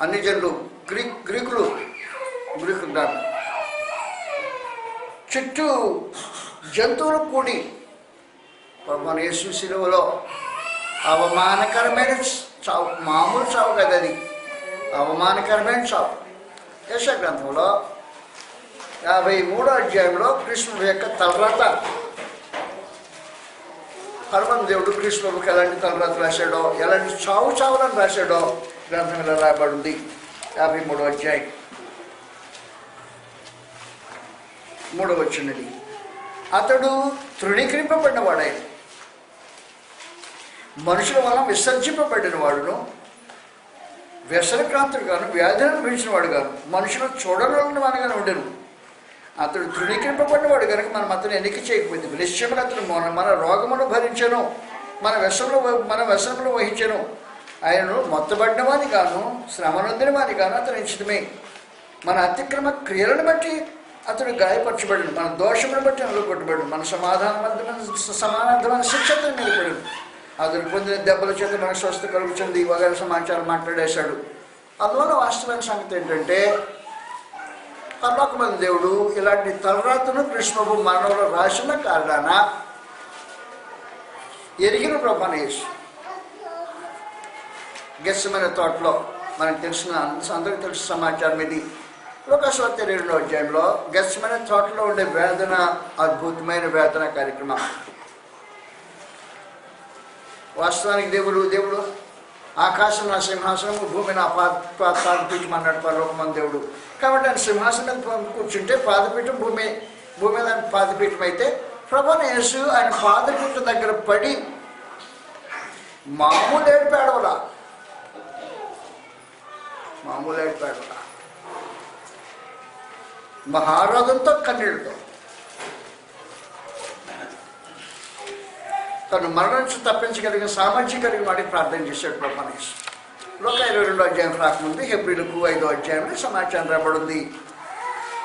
అన్ని జనులు గ్రీకులు చుట్టూ జంతువులు కూడి ప్రభువైన యేసు శిలువలో అవమానకరమైన చావు, మామూలు చావు కదా అది, అవమానకరమైన చావు. యెషయా గ్రంథంలో 53వ అధ్యాయంలో కృష్ణుడు యొక్క తలరాత, పరమ దేవుడు కృష్ణుడికి ఎలాంటి తలరాత రాశాడో, ఎలాంటి చావులను రాశాడో గ్రంథంలో రాయబడింది. 53వ అధ్యాయం 3వ వచనం. అతడు తృణీకరింపబడినవాడై మనుషుల వల్ల విసర్జింపబడిన వాడును, వ్యసనక్రాంతుడు గాను, వ్యాధులను పెంచిన వాడు గాను, మనుషులు చూడని వాడుగానే ఉండను. అతడు తృణీకరింపబడినవాడు కనుక మనం అతను ఎన్నిక చేయకపోయింది. నిశ్చయముగా అతను మన రోగమును భరించను, మన వ్యసనములు వహించను. ఆయనను మొత్తబడిన వాని గాను, శ్రమనొందిన వాని గాను అతను ఇష్టమే. మన అతిక్రమ క్రియలను బట్టి అతడు గాయపరచబడిను, మన దోషమును బట్టి అనుకొట్టబడిను, మన సమానార్థమైన శిక్ష అతను నిలబడిను. అతను పొందిన దెబ్బల చేత మనకు స్వస్థ కలుగుతుంది వగైరా సమాచారం మాట్లాడేశాడు. అందువల్ల వాస్తవమైన సంగతి ఏంటంటే పరలోకమైన దేవుడు ఇలాంటి తలరాతను కృష్ణుడు మనలో రాసిన కారణాన ఎరిగిన ప్రభువైన యేసు గెత్సేమనే తోటలో మనకు తెలిసిన అందరికీ తెలిసిన సమాచారం ఇది. లోకాసువార్త 2వ అధ్యాయంలో గెత్సేమనే తోటలో ఉండే వేదన, అద్భుతమైన వేదన కార్యక్రమం. వాస్తవానికి దేవుడు ఆకాశం నా సింహాసనము, భూమి నా పాదపీఠం అన్నాడు పరలోకమైన దేవుడు. కాబట్టి ఆయన సింహాసనం మీద కూర్చుంటే పాదపీఠం భూమి మీద పాదపీఠం అయితే ప్రభువైన యేసు ఆయన పాదపీఠం దగ్గర పడి మామూలు ఏడిపాడవలా మహారోధంతో కన్నీళ్ళతో తను మరణం నుంచి తప్పించగలిగిన సామర్థ్యం కలిగిన వాడికి ప్రార్థన చేశాడు ప్రభువైన యేసు. లోక 22వ అధ్యాయం రాకముందు హెబ్రీలకు 5వ అధ్యాయంలో సమాచారం రాబడింది.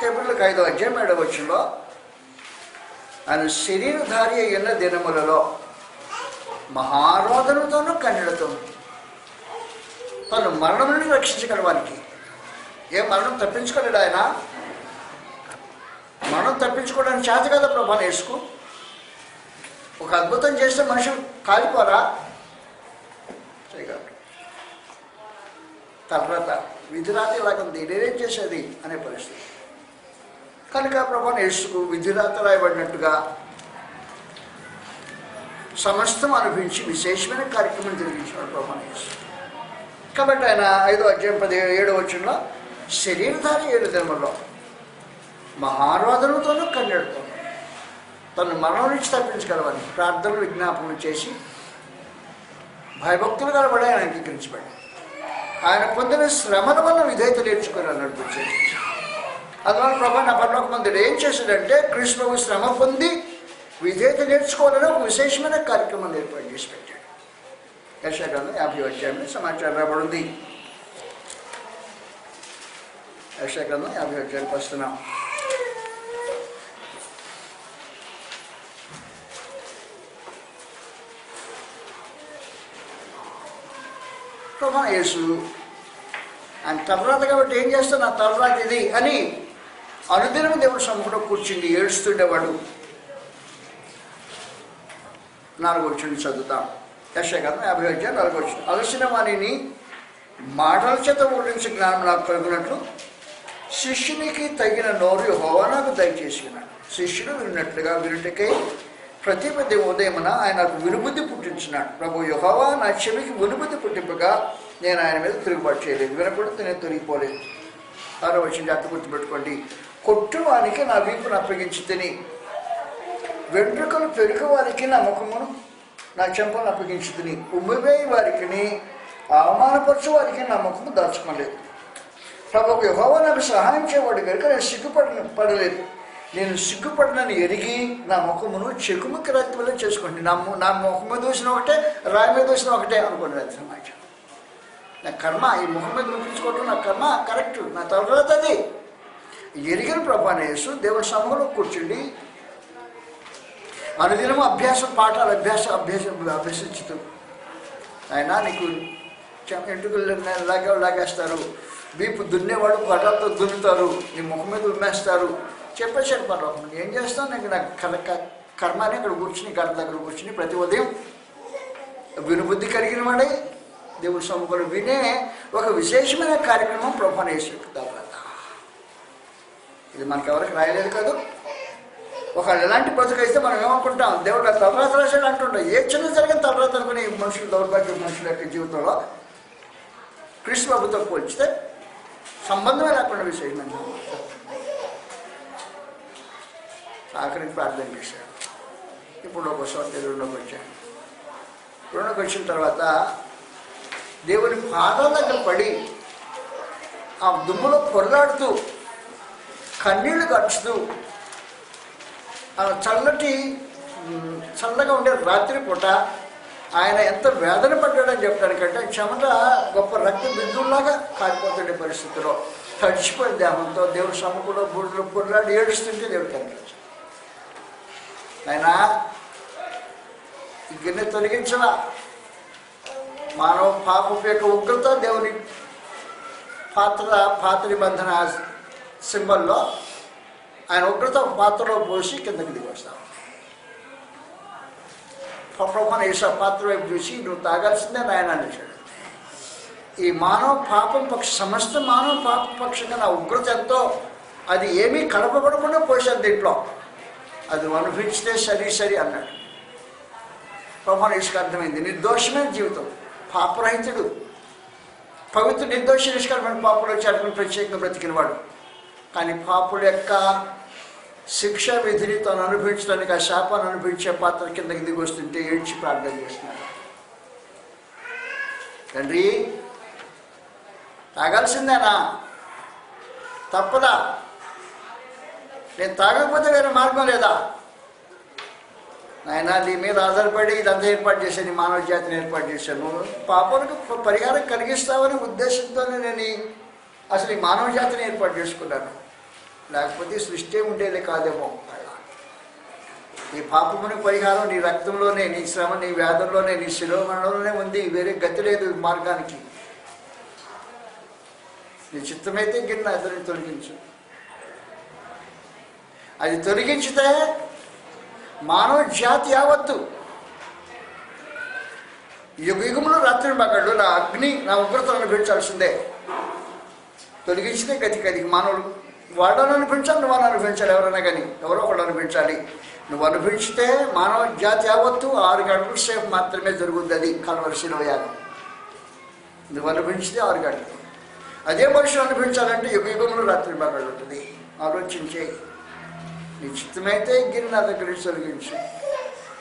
హెబ్రీలకు 5వ అధ్యాయం 7వ వచనంలో ఆయన శరీరధారి అయిన దినములలో మహారోధనతోనూ కన్నీళ్లతోనూ తను మరణం నుండి రక్షించగలవానికి. మరణం తప్పించుకోలేడు ఆయన, మరణం తప్పించుకోవడానికి చేత కదా ప్రభువైన యేసుకు. ఒక అద్భుతం చేస్తే మనుషులు కాలిపోరా? చేయగలరు. తర్వాత విధిరాత ఇలాగుంది, నేనేం చేసేది అనే పరిస్థితి కనుక ప్రభువైన యేసుకు విధిరాత రాయబడినట్టుగా సమస్తం అనుభవించి విశేషమైన కార్యక్రమం జరిగించాడు ప్రభువైన యేసు. కాబట్టి ఆయన 5వ అధ్యాయం 17వ వచనంలో శరీరధారి 7 దినములలో మహారోధనతోనూ కన్నీళ్లతోనూ తను మరణం నుంచి తప్పించగలవని ప్రార్థనలు విజ్ఞాపనలు చేసి భయభక్తులు కలబడి ఆయన అంగీకరించబడి ఆయన పొందిన శ్రమల వల్ల విధేయత నేర్చుకొని అన్నట్టు వచ్చేది. అందువల్ల ప్రభువైన పరలోకమందుడు ఏం చేశాడంటే కృష్ణుడు శ్రమ పొంది విధేయత నేర్చుకోవాలని ఒక విశేషమైన కార్యక్రమం ఏర్పాటు చేసి పెట్టాడు. యెషయా గ్రంథం 50వ అధ్యాయంలో సమాచారం రాబడింది. యెషయా గ్రంథం 50వ అధ్యాయానికి వస్తున్నాం. ప్రభువైన యేసు ఆయన తలరాత కాబట్టి ఏం చేస్తాను, నా తలరాత ఇది అని అనుదినం దేవుడు సముఖంలో కూర్చుండి ఏడుస్తుండేవాడు. 4వ వచనం చదువుతాం. యెషయా గ్రంథం 50వ అధ్యాయం 4వ వచనం. అలసిన వాణిని మాటల చేత ఓడించి జ్ఞానం నాకు కలుగునట్లు శిష్యునికి తగిన నోరు యెహోవా నాకు దయచేసి ఉన్నాడు. శిష్యుడు విన్నట్లుగా వినుటకై ప్రతి ఉదయమున ఆయన నాకు వినుబుద్ధి పుట్టించినాడు. ప్రభు యెహోవా నా చెవికి వినుబుద్ధి పుట్టింపగా నేను ఆయన మీద తిరుగుబాటు చేయలేదు, వినకూడదు నేను తొలగిపోలేదు. 6వ వచనం జాగ్రత్త గుర్తుపెట్టుకోండి. కొట్టువానికి నా వీపును అప్పగించి తిని, వెంట్రుకలు పెరుగు వారికి నా ముఖమును నా చెంపలను అప్పగించి తిని, ఉమ్మివేయి వారికి అవమానపరచు వారికి నా ముఖము దాచుకోలేదు. ప్రభు యెహోవా నాకు సహాయం చేయవాడు కనుక నేను పడలేదు. నేను సిగ్గుపడినని ఎరిగి నా ముఖమును చెకుముకి రత్తి వల్ల చేసుకోండి. నా ముఖం మీద దూసిన ఒకటే, రాయి మీద దూసిన ఒకటే అనుకోండి. అది సమాచారం. నా కర్మ ఈ ముఖం మీద చూపించుకోవటం నా కర్మ కరెక్ట్, నా తలరాత అది. ఎరిగిన ప్రభువైన యేసు దేవుని సముఖంలో కూర్చుండి అనుదినము పాఠాలు అభ్యసించుతూ, ఆయన నీకు ఎంటుకలు లాగేస్తారు, వీపు దున్నేవాడు గడ్డలతో దున్నుతారు, నీ ముఖం మీద ఉమ్మేస్తారు చెప్పేశాడు పర్లోకం. ఏం చేస్తాను, నాకు కర్మాన్ని అక్కడ కూర్చుని గడ్డ దగ్గర కూర్చుని ప్రతి ఉదయం వినుబుద్ధి కలిగిన వాడే దేవుడి సముఖంలో వినే ఒక విశేషమైన కార్యక్రమం ప్రభువైన యేసు తర్వాత. ఇది మనకెవరికి రాయలేదు కాదు. ఒకళ్ళు ఎలాంటి బ్రతుకైతే మనం ఏమనుకుంటాం, దేవుడు తలరాత రాశాడు అంటుంటాం. ఏ చిన్న జరిగిన తలరాత అనుకుని మనుషులు, దౌర్భాగ్య మనుషుల యొక్క జీవితంలో క్రీస్తు ప్రభుతో పోల్చితే సంబంధమే లేకుండా విశేషమైన ఆఖరికి ప్రార్థన చేశాడు. ఇప్పుడు ఒకసారి రెండోకి వచ్చాను. రెండోకి వచ్చిన తర్వాత దేవుని పాదాల దగ్గర పడి ఆ దుమ్ములో పొరలాడుతూ కన్నీళ్లు గడుచుతూ చల్లగా ఉండే రాత్రి పూట ఆయన ఎంత వేదన పడ్డాడని చెప్పడానికంటే చెమట గొప్ప రక్త బిందువులాగా కాలిపోతుండే పరిస్థితిలో తడిచిపోయిన దేహంతో దేవుడి సముఖంలో బూడిలో పొరలాడి ఏడుస్తుంటే దేవుడు కనిపించాడు. ఆయన ఈ గిన్నె తొలగించిన మానవ పాపం యొక్క ఉగ్రత దేవుని పాత నిబంధన సింబల్లో ఆయన ఉగ్రత పాత్రలో పోసి కిందకి దిగొస్తాం. ప్రభువైన యేసు పాత్ర వైపు చూసి నువ్వు తాగాల్సిందే నాయన అనేసాడు. ఈ సమస్త మానవ పాప పక్షంగా నా ఉగ్రత ఎంతో, అది ఏమీ కలపబడకుండా పోసాను దీంట్లో, అది అనుభవించితే సరి అన్నాడు. ప్రభువైన యేసుకు అర్థమైంది నిర్దోషమైన జీవితం, పాపరహితుడు, పవిత్ర నిర్దోష నిష్కరమైన పాపలు వచ్చి ప్రత్యేకంగా బ్రతికినవాడు. కానీ పాపుల యొక్క శిక్ష విధిని తను అనుభవించడానికి, ఆ శాపాన్ని అనుభవించే పాత్ర కిందకి దిగి వస్తుంటే ఏడ్చి ప్రార్థన చేస్తున్నాడు. తండ్రి తాగాల్సిందేనా, తప్పదా, నేను తాగకపోతే వేరే మార్గం లేదా, నాయన నీ మీద ఆధారపడి ఇదంతా ఏర్పాటు చేశాను, ఈ మానవ జాతిని ఏర్పాటు చేశాను, పాపాలకు పరిహారం కలిగిస్తావనే ఉద్దేశంతోనే నేను అసలు ఈ మానవ జాతిని ఏర్పాటు చేసుకున్నాను, లేకపోతే సృష్టి ఉండేది కాదేమో. ఈ పాపమునికి పరిహారం నీ రక్తంలోనే, నీ శ్రమ, నీ వ్యాధుల్లోనే, నీ శిరోమణంలోనే ఉంది, వేరే గతి లేదు ఈ మార్గానికి. నీ చిత్తమైతే గిన్నె అతని తొలగించు. అది తొలగించితే మానవ జాతి యావత్తు యుగయుగంలో రాత్రి పగళ్ళు నా అగ్ని, నా ఉగ్రతను అనుభవించాల్సిందే. తొలగించితే గతికి మానవుడు వాడని అనిపించాలి, నువ్వు అని అనిపించాలి, ఎవరైనా కానీ ఎవరో ఒకళ్ళు అనిపించాలి. నువ్వు అనుభవించితే మానవ జాతి యావత్తు 6 గంటల సేపు మాత్రమే జరుగుద్ది. అది కల్వరి శిలువ యాగం. నువ్వు అనుభవించితే 6 గంటలు. అదే మనుషులు అనిపించాలంటే యుగయుగంలో రాత్రి పగళ్ళు ఉంటుంది. ఆలోచించే నీ చిత్తమైతే గిన్నె నా దగ్గర నుంచి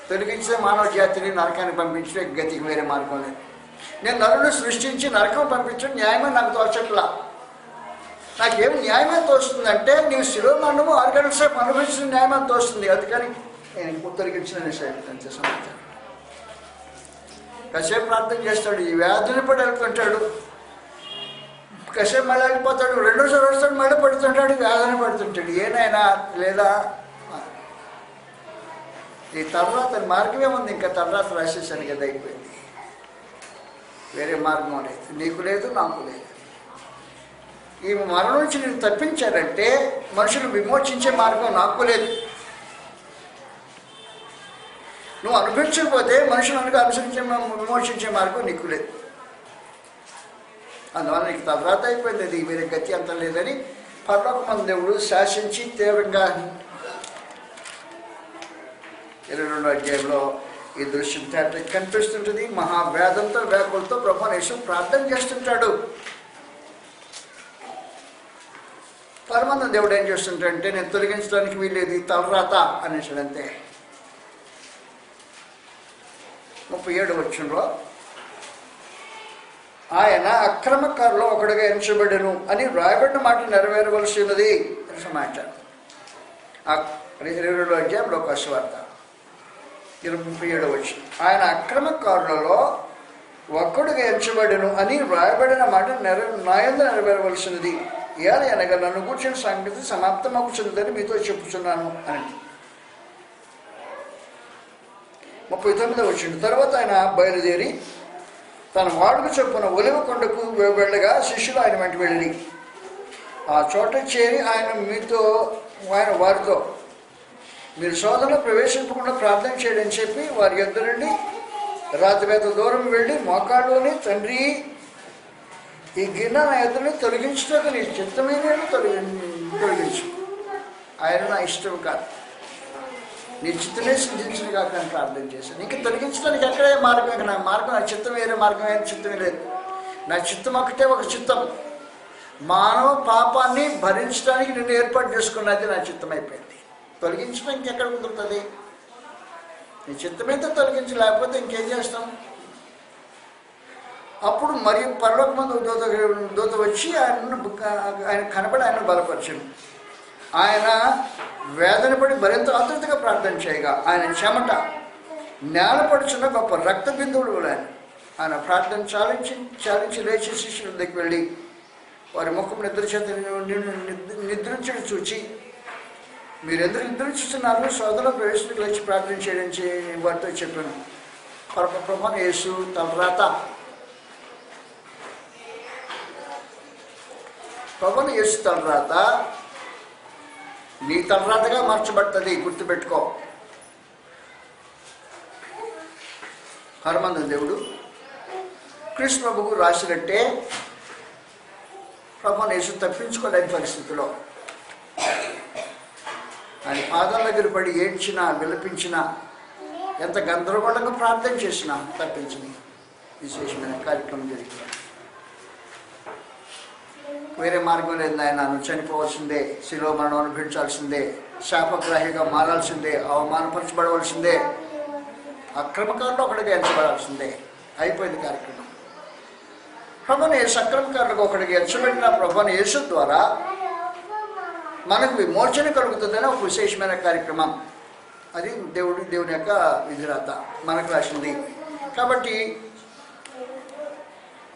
తొలగించే మానవ జాతిని నరకాన్ని పంపించే గతికి వేరే మార్గం లేదు. నేను నరుని సృష్టించి నరకం పంపించడం న్యాయమే నాకు తోచట్లా. నాకేం న్యాయమే తోస్తుందంటే నీవు శిరోమరణము 6 గంటల సేపు అనుభవించిన న్యాయమే తోస్తుంది. అందుకని నేను తొలగించిన అంతే సమాచారం. కాసేపు ప్రార్థన చేస్తాడు, ఈ వ్యాధిని పడి వెళ్తుంటాడు, కాసేపు మళ్ళీ వెళ్ళిపోతాడు, రెండోసారి వస్తాడు, మళ్ళీ పడుతుంటాడు, వ్యాధిని పడుతుంటాడు. ఏనైనా లేదా ఈ తర్వాత మార్గం ఏముంది, ఇంకా తర్వాత రాసేసాను కదా, అయిపోయింది. వేరే మార్గం లేదు, నీకు లేదు, నాకు లేదు. ఈ మరణం నుంచి నేను తప్పించారంటే మనుషులు విమోచించే మార్గం నాకు లేదు. నువ్వు అనుభవించకపోతే మనుషులు విమోచించే మార్గం నీకు లేదు. అందువల్ల నీకు తర్వాత అయిపోయింది, అది వేరే గతి అంత లేదని పరలోకమందు దేవుడు శాసించి తీవ్రంగా 22వ అధ్యాయంలో ఈ దృశ్యం తేటకి కనిపిస్తుంటుంది. మహావేదంతో వ్యాకులతో ప్రభువైన యేసు ప్రార్థన చేస్తుంటాడు. పరమానంద దేవుడు ఏం చేస్తుంటాడంటే నేను తొలగించడానికి వీలేదు, తలరాత అనేసాడు అంతే. 37వ వచనంలో ఆయన అక్రమకారులో ఒకడుగా ఎంచబడెను అని రాయబడిన మాట నెరవేరవలసి ఉన్నది అని సమాచారం. 22వ అధ్యాయం లోకాసు వార్త 37వ వచనం, ఆయన అక్రమకారులలో ఒకడుగా ఎంచబడెను అని రాయబడిన మాట న్యాయంగా నెరవేరవలసినది. ఏలా అనగా నన్ను కూర్చున్న సంగతి సమాప్తమవుతుందని మీతో చెప్పుచున్నాను అని. 39వ వచనం. తర్వాత ఆయన బయలుదేరి తన వాడుకు చొప్పున ఒలివ కొండకు వెళ్ళగా శిష్యులు ఆయన వెంట వెళ్ళి ఆ చోట చేరి ఆయన వారితో మీరు శోధనలో ప్రవేశించకుండా ప్రార్థన చేయడని చెప్పి వారి యొద్ద నుండి రాత్రివేత దూరం వెళ్ళి మోకాళ్ళలోని తండ్రి ఈ గిన్నె నా ఎదురుని తొలగించడానికి నీ చిత్తమైన తొలగించు, ఆయన నా ఇష్టం కాదు, నీ చిత్తమే సిద్ధించిన కాక అని ప్రార్థన చేశాను. ఇంక తొలగించడానికి ఎక్కడే మార్గం, ఇక నా మార్గం, నా చిత్తం వేరే మార్గం వేరే చిత్తమే లేదు. నా చిత్తం ఒకటే ఒక చిత్తం, మానవ పాపాన్ని భరించడానికి నిన్ను ఏర్పాటు చేసుకున్నది నా చిత్తం అయిపోయింది. తొలగించడం ఇంకెక్కడ కుదురుతుంది? నీ చిత్తమైతే తొలగించి, లేకపోతే ఇంకేం చేస్తాం? అప్పుడు మరియు పరలోకమందు దూత వచ్చి ఆయన కనబడి ఆయన బలపరిచింది. ఆయన వేదన పడి మరింత ఆతృతగా ప్రార్థన చేయగా ఆయన చెమట నేలపడుచున్న గొప్ప రక్త బిందువులు ఆయన ప్రార్థన చాలించి లేచి శిష్యుల దగ్గరికి వెళ్ళి వారి ముఖం నిద్రించడం చూచి మీరు ఎందుకు నిద్రించుతున్నారు, సోదరుల ప్రవేశంలోకి లేచి ప్రార్థన చేయడం వారితో చెప్పాను. ప్రభువైన యేసు తలరాత, ప్రభువైన యేసు తలరాత నీ తలరాతగా మార్చబడుతుంది, గుర్తుపెట్టుకో. హనుమంతుని దేవుడు కృష్ణ ప్రభుకు రాసినట్టే ప్రభువైన యేసు తప్పించుకోలేని పరిస్థితిలో ఆయన పాదాల దగ్గర పడి ఏడ్చినా విలపించినా ఎంత గందరగోళంగా ప్రార్థన చేసినా తప్పించని విశేషమైన కార్యక్రమం జరిగింది. వేరే మార్గం లేదు నాయన, నువ్వు చనిపోవాల్సిందే, శిలువ మరణం అనుభవించాల్సిందే, శాపగ్రాహిగా మారాల్సిందే, అవమానపరచబడవలసిందే, అక్రమకారులు ఒకటిగా ఎంచబడాల్సిందే. అయిపోయింది కార్యక్రమం. ప్రభువైన యేసు అక్రమకారులకు ఒకటిగా ఎంచబడిన ప్రభువైన యేసు ద్వారా మనకు విమోచన కలుగుతుందని ఒక విశేషమైన కార్యక్రమం. అది దేవుని యొక్క విధిరాత మనకు రాసింది. కాబట్టి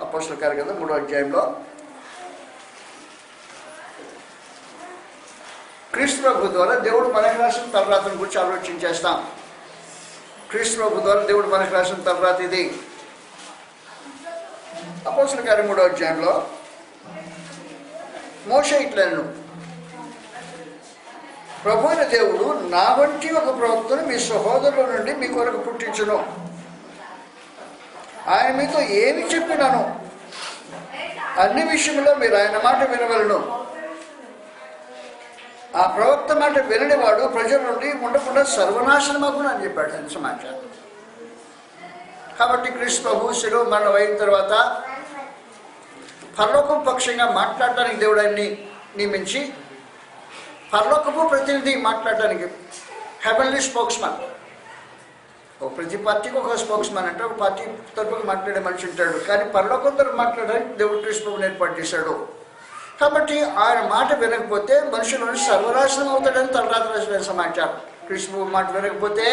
అపోస్తలుల కార్యగ్రంథం 3వ అధ్యాయంలో క్రీస్తు ప్రభు ద్వారా దేవుడు మనకు రాసిన తలరాతను గురించి ఆలోచన చేస్తాం. క్రీస్తు ప్రభు ద్వారా దేవుడు మనకు రాసిన తలరాత ఇది. అపోస్తలుల కార్యం 3వ అధ్యాయంలో మోషే ఇట్లను, ప్రభువైన దేవుడు నా వంటి ఒక ప్రవక్తను మీ సహోదరుల నుండి మీ కొరకు పుట్టించును, ఆయన మీతో ఏమి చెప్పినాను అన్ని విషయంలో మీరు ఆయన మాట వినవలను, ఆ ప్రవక్త మాట విననివాడు ప్రజల నుండి ఉండకుండా సర్వనాశనమగును అని చెప్పాడు అని సమాచారం. కాబట్టి క్రీస్తు ప్రభు శిలువ మరణం అయిన తర్వాత పరలోకం పక్షంగా మాట్లాడటానికి దేవుడు ఆయన్ని నియమించి పరలోకపు ప్రతినిధి మాట్లాడటానికి హెవెన్లీ స్పోక్స్మన్. ఒక ప్రతి పార్టీకి ఒక స్పోక్స్మన్ అంటే ఒక పార్టీ తరపున మాట్లాడే మనిషి ఉంటాడు, కానీ పరలోకం తరపు మాట్లాడడానికి దేవుడు క్రీస్తు ప్రభువుని ఏర్పాటు చేశాడు. కాబట్టి ఆయన మాట వినకపోతే మనుషుల నుంచి సర్వనాశనం అవుతాడని తలరాత రాసిన సమాచారం. క్రీస్తు ప్రభు మాట వినకపోతే,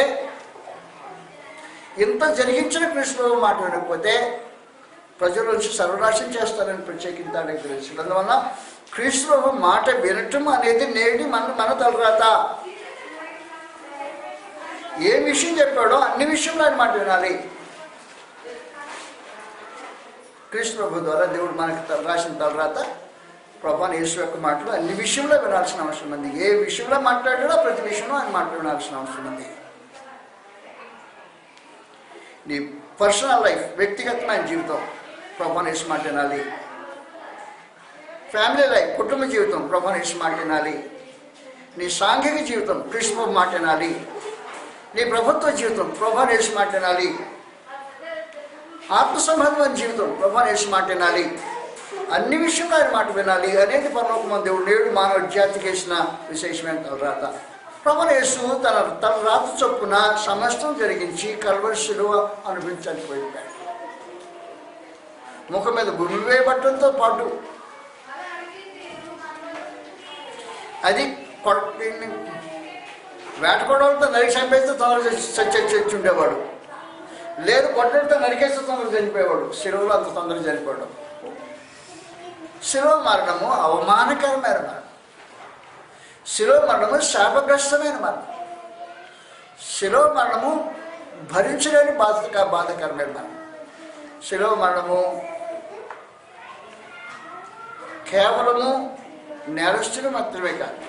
ఇంత జరిగించిన క్రీస్తు ప్రభు మాట వినకపోతే ప్రజల నుంచి సర్వనాశనం చేస్తారని ప్రత్యేకించడానికి తెలుసు. అందువల్ల క్రీస్తు ప్రభు మాట వినటం అనేది నేటి మన తలరాత. ఏ విషయం చెప్పాడో అన్ని విషయంలో ఆయన మాట వినాలి. క్రీస్తు ప్రభు ద్వారా దేవుడు మనకి రాసిన తలరాత ప్రభువైన యేసు యొక్క మాటలు అన్ని విషయంలో వినాల్సిన అవసరం ఉంది. ఏ విషయంలో మాట్లాడాడో ప్రతి విషయంలో ఆయన మాట వినాల్సిన అవసరం ఉంది. నీ పర్సనల్ లైఫ్, వ్యక్తిగతమైన జీవితం ప్రభువైన యేసు మాట వినాలి. ఫ్యామిలీ లైఫ్, కుటుంబ జీవితం ప్రభువైన యేసు మాట వినాలి. నీ సాంఘిక జీవితం క్రీస్తు ప్రభు మాట వినాలి. నీ ప్రభుత్వ జీవితం ప్రభువైన యేసు మాట వినాలి. ఆత్మ సంబంధమైన జీవితం ప్రభువైన యేసు మాట వినాలి. అన్ని విషయంలో ఆయన మాట వినాలి అనేది పరలోకమందు దేవుడు నేడు మానవ జాతికి వేసిన విశేషమైన తలరాత. ప్రభువైన యేసు తన తలరాత చొప్పున సమస్తం జరిగించి కల్వరి శిలువ అనుభవించకపోయాడు. ముఖం మీద భూమి వేయబట్టడంతో పాటు అది వేటకొడవలతో నరికి చంపేస్తే తొందరగా చచ్చి ఉండేవాడు, లేదు కొట్టడంతో నరికేస్తే తొందరగా చనిపోయేవాడు. శిలువలో అంత తొందరగా చనిపోవడం. శిలువ మరణము అవమానకరమైన మరణం, శిలువ మరణము శాపగ్రస్తమైన మరణం, శిలువ మరణము భరించలేని బాధకరమైన మరణం. శిలువ మరణము కేవలము నేరస్తులు మాత్రమే కాదు,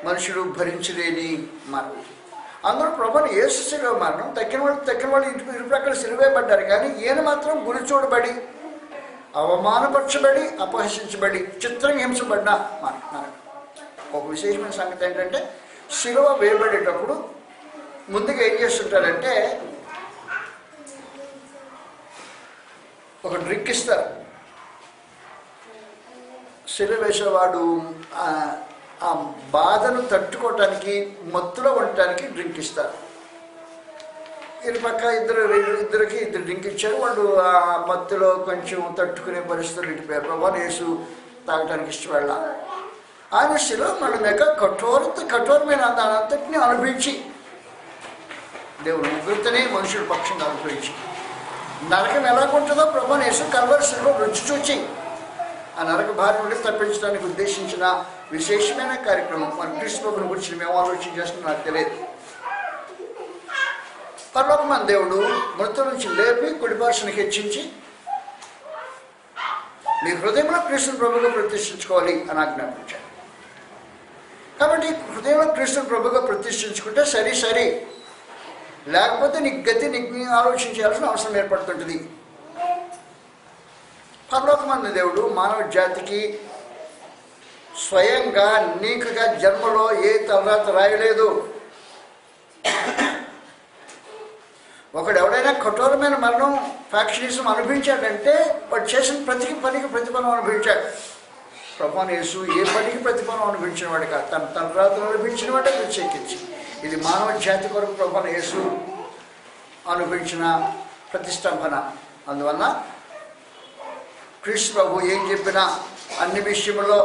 మనుషులు భరించలేని మరణం. అందరూ ప్రభుని యేసు శిలువ మరణం తక్కిన వాళ్ళు ఇరుప్రక్కల సిలువేయబడ్డారు, కానీ ఈయన మాత్రం గురి చూడబడి అవమానపరచబడి అపహసించబడి చిత్రహింసబడిన మరణం. ఒక విశేషమైన సంగతి ఏంటంటే శిలువ వేయబడేటప్పుడు ముందుగా ఏం చేస్తుంటారంటే ఒక డ్రింక్ ఇస్తారు. శిలువ వేసేవాడు ఆ బాధను తట్టుకోవటానికి, మత్తులో ఉండటానికి డ్రింక్ ఇస్తారు. ఇరుపక్క ఇద్దరికి డ్రింక్ ఇచ్చారు. వాళ్ళు ఆ మత్తులో కొంచెం తట్టుకునే పరిస్థితులు ఇటుపోయారు. ప్రభువుని యేసు తాగటానికి ఇష్టపడాల. ఆయన శిలువ మరణం యొక్క కఠోరమైన దాని అంతటిని అనుభవించి, దేవుని ఉగ్రతని మనుషుల పక్షంగా అనుభవించి, నరకం ఎలాగుంటుందో ప్రభువుని యేసు కల్వరి శిలువ రుచి చూచి ఆ నరక భార్య నుండి తప్పించడానికి ఉద్దేశించిన విశేషమైన కార్యక్రమం. మన క్రీస్తు ప్రభువుని గురించి మేము ఆలోచన చేస్తున్నా నాకు తెలియదు. పరలోకమైన దేవుడు మృతుల నుంచి లేపి కుడిపార్శ్వనికి హెచ్చించి నీ హృదయంలో క్రీస్తుని ప్రభువుగా ప్రతిష్ఠించుకోవాలి అని ఆజ్ఞాపించాడు. కాబట్టి హృదయంలో క్రీస్తుని ప్రభువుగా ప్రతిష్ఠించుకుంటే సరి, లేకపోతే నీ గతి నీకు ఆలోచన చేయాల్సిన అవసరం ఏర్పడుతుంటుంది. పరలోకమైన దేవుడు మానవ జాతికి స్వయంగా నీకుగా జన్మలో ఏ తలరాత రాయలేదు. ఒకడు ఎవడైనా కఠోరమైన మరణం ఫ్యాక్షనిజం అనుభవించాడంటే వాడు చేసిన ప్రతి పనికి ప్రతిఫలం అనుభవించాడు. ప్రభువుని యేసు ఏ పనికి ప్రతిఫలం అనుభవించిన వాడు కాదు, తన తలరాతను అనుభవించిన వాడే ప్రత్యేకించి. ఇది మానవ జాతి కొరకు ప్రభువుని యేసు అనుభవించిన ప్రతిష్టంభన. అందువల్ల క్రీస్తు ప్రభు ఏం చెప్పినా అన్ని విషయంలో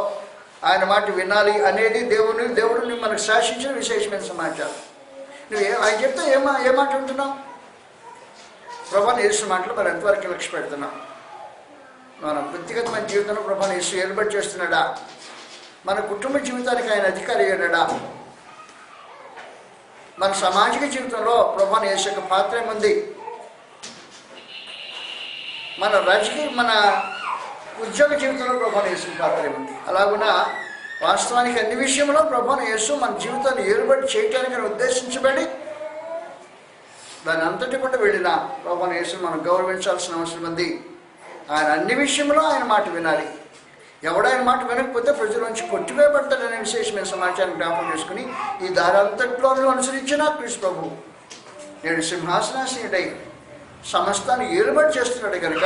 ఆయన మాట వినాలి అనేది దేవుడిని మనకు శాసించిన విశేషమైన సమాచారం. నువ్వు ఆయన చెప్తే ఏ మాట వింటున్నావు? ప్రభువుని యేసు మాటలు మరి ఎంతవరకు లక్ష్య పెడుతున్నాం? మన వ్యక్తిగతమైన జీవితంలో ప్రభువుని యేసు ఏర్పాటు చేస్తున్నాడా? మన కుటుంబ జీవితానికి ఆయన అధికారి అయ్యాడా? మన సామాజిక జీవితంలో ప్రభువుని యేసు యొక్క పాత్ర ఏముంది? మన రాజకీయ మన ఉద్యోగ జీవితంలో ప్రభువుని యేసు పాత్ర ఏముంది? అలాగున వాస్తవానికి అన్ని విషయంలో ప్రభువుని యేసు మన జీవితాన్ని ఏర్పాటు చేయటానికి ఉద్దేశించబడి దాని అంతటి కూడా వెళ్ళిన ప్రభువుని యేసు మనం గౌరవించాల్సిన అవసరం ఉంది. ఆయన అన్ని విషయంలో ఆయన మాట వినాలి. ఎవడైన మాట వినకపోతే ప్రజల నుంచి కొట్టివేయబడతాడనే విశేషమైన సమాచారం జ్ఞాపకం చేసుకుని ఈ దారంతట్లోనూ అనుసరించిన క్రీస్తు ప్రభు నేడు సింహాసనాసీనుడై సమస్తాన్ని ఏలుబడి చేస్తున్నాడు కనుక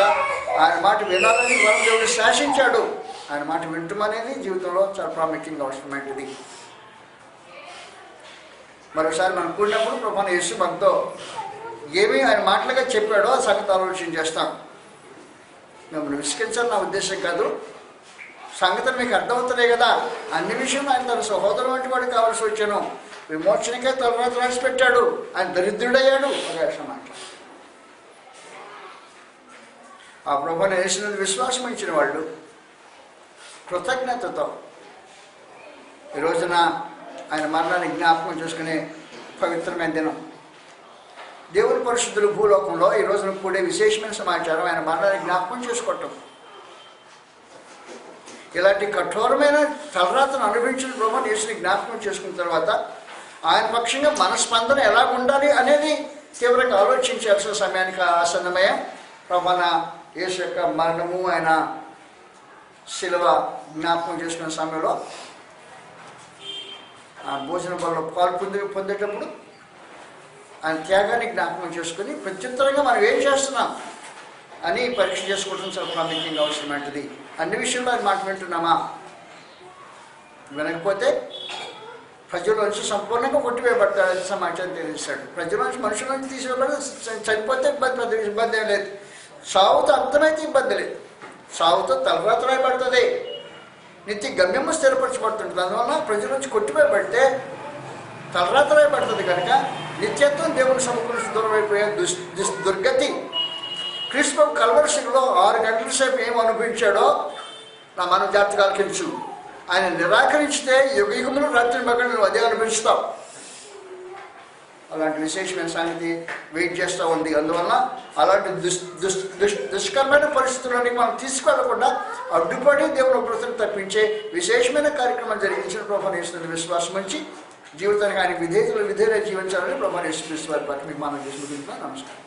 ఆయన మాట వినాలని మనం దేవుడు శాసించాడు. ఆయన మాట వింటమనేది జీవితంలో చాలా ప్రాముఖ్యంగా అవసరమైనది. మరోసారి మనం కూడినప్పుడు ప్రభువుని యేసు మనతో ఏమీ ఆయన మాటలుగా చెప్పాడో ఆ సంగతి ఆలోచన చేస్తాం. మిమ్మల్ని విసిగించాలని నా ఉద్దేశం కాదు. సంగతులు మీకు అర్థమవుతున్నాయి కదా. అన్ని విషయంలో ఆయన తన సహోదరు వంటి వాడు కావాల్సి వచ్చాను. విమోచనకే తలరాత రాసి పెట్టాడు. ఆయన దరిద్రుడయ్యాడు. ఒక మాట ఆ ప్రభువుని యేసుని విశ్వాసం ఇచ్చిన వాళ్ళు కృతజ్ఞతతో ఈ రోజున ఆయన మరణాన్ని జ్ఞాపకం చేసుకునే పవిత్రమైన దినం. దేవుని పరిశుద్ధులు భూలోకంలో ఈ రోజున కూడే విశేషమైన సమాచారం ఆయన మరణాన్ని జ్ఞాపకం చేసుకోవటం. ఇలాంటి కఠోరమైన తలరాతను అనుభవించిన ప్రభువుని యేసుని జ్ఞాపకం చేసుకున్న తర్వాత ఆయన పక్షంగా మన స్పందన ఎలా ఉండాలి అనేది తీవ్రంగా ఆలోచించాల్సిన సమయానికి ఆసన్నమయ్యే ప్రభువుని యేసు యొక్క మరణము ఆయన శిలువ జ్ఞాపకం చేసుకునే సమయంలో ఆ భోజన బలలో పొందేటప్పుడు ఆయన త్యాగాన్ని జ్ఞాపకం చేసుకుని ప్రత్యుత్తరంగా మనం ఏం చేస్తున్నాం అని పరీక్ష చేసుకోవడం చాలా ప్రాముఖ్యంగా అవసరమైనది. అన్ని విషయంలో ఆయన మాట వింటున్నామా? వినకపోతే ప్రజల్లోంచి సంపూర్ణంగా కొట్టివేయబడతాడని సమాచారం తెలియజేశాడు. ప్రజల్లోంచి మనుషుల నుంచి తీసివేయబడి చనిపోతే ఇబ్బంది ఏం లేదు. సావుతో అర్థమైతే ఇబ్బంది లేదు. సావుతో తలరాత రాయబడుతుంది, నిత్య గమ్యము స్థిరపరచబడుతుంటుంది. అందువల్ల ప్రజల నుంచి కొట్టివేయబడితే తలరాత రాయబడుతుంది కనుక నిత్యత్వం దేవుని సముఖం నుంచి దూరం అయిపోయే దుర్గతి క్రీస్తు కల్వరిశిలో 6 గంటల సేపు ఏం అనుభవించాడో నా మనం జాతకాలు తెలుసు. ఆయన నిరాకరించితే యుగ యుగములు రాత్రి మగడు నువ్వు అదే అనుభవిస్తావు. అలాంటి విశేషమైన సంగతి వెయిట్ చేస్తూ ఉంది. అందువల్ల అలాంటి దుష్కరమైన పరిస్థితుల్లోనికి మనం తీసుకెళ్లకుండా అడ్డుపడి దేవుని కృతజ్ఞత తప్పించే విశేషమైన కార్యక్రమం జరిగించిన ప్రభు యేసు విశ్వాసం ఉంచి జీవితానికి ఆయన విధేయులు జీవించాలని ప్రభు యేసు వారి పట్ల మీకు మనం చేసి ముగించుకున్నాను. నమస్కారం.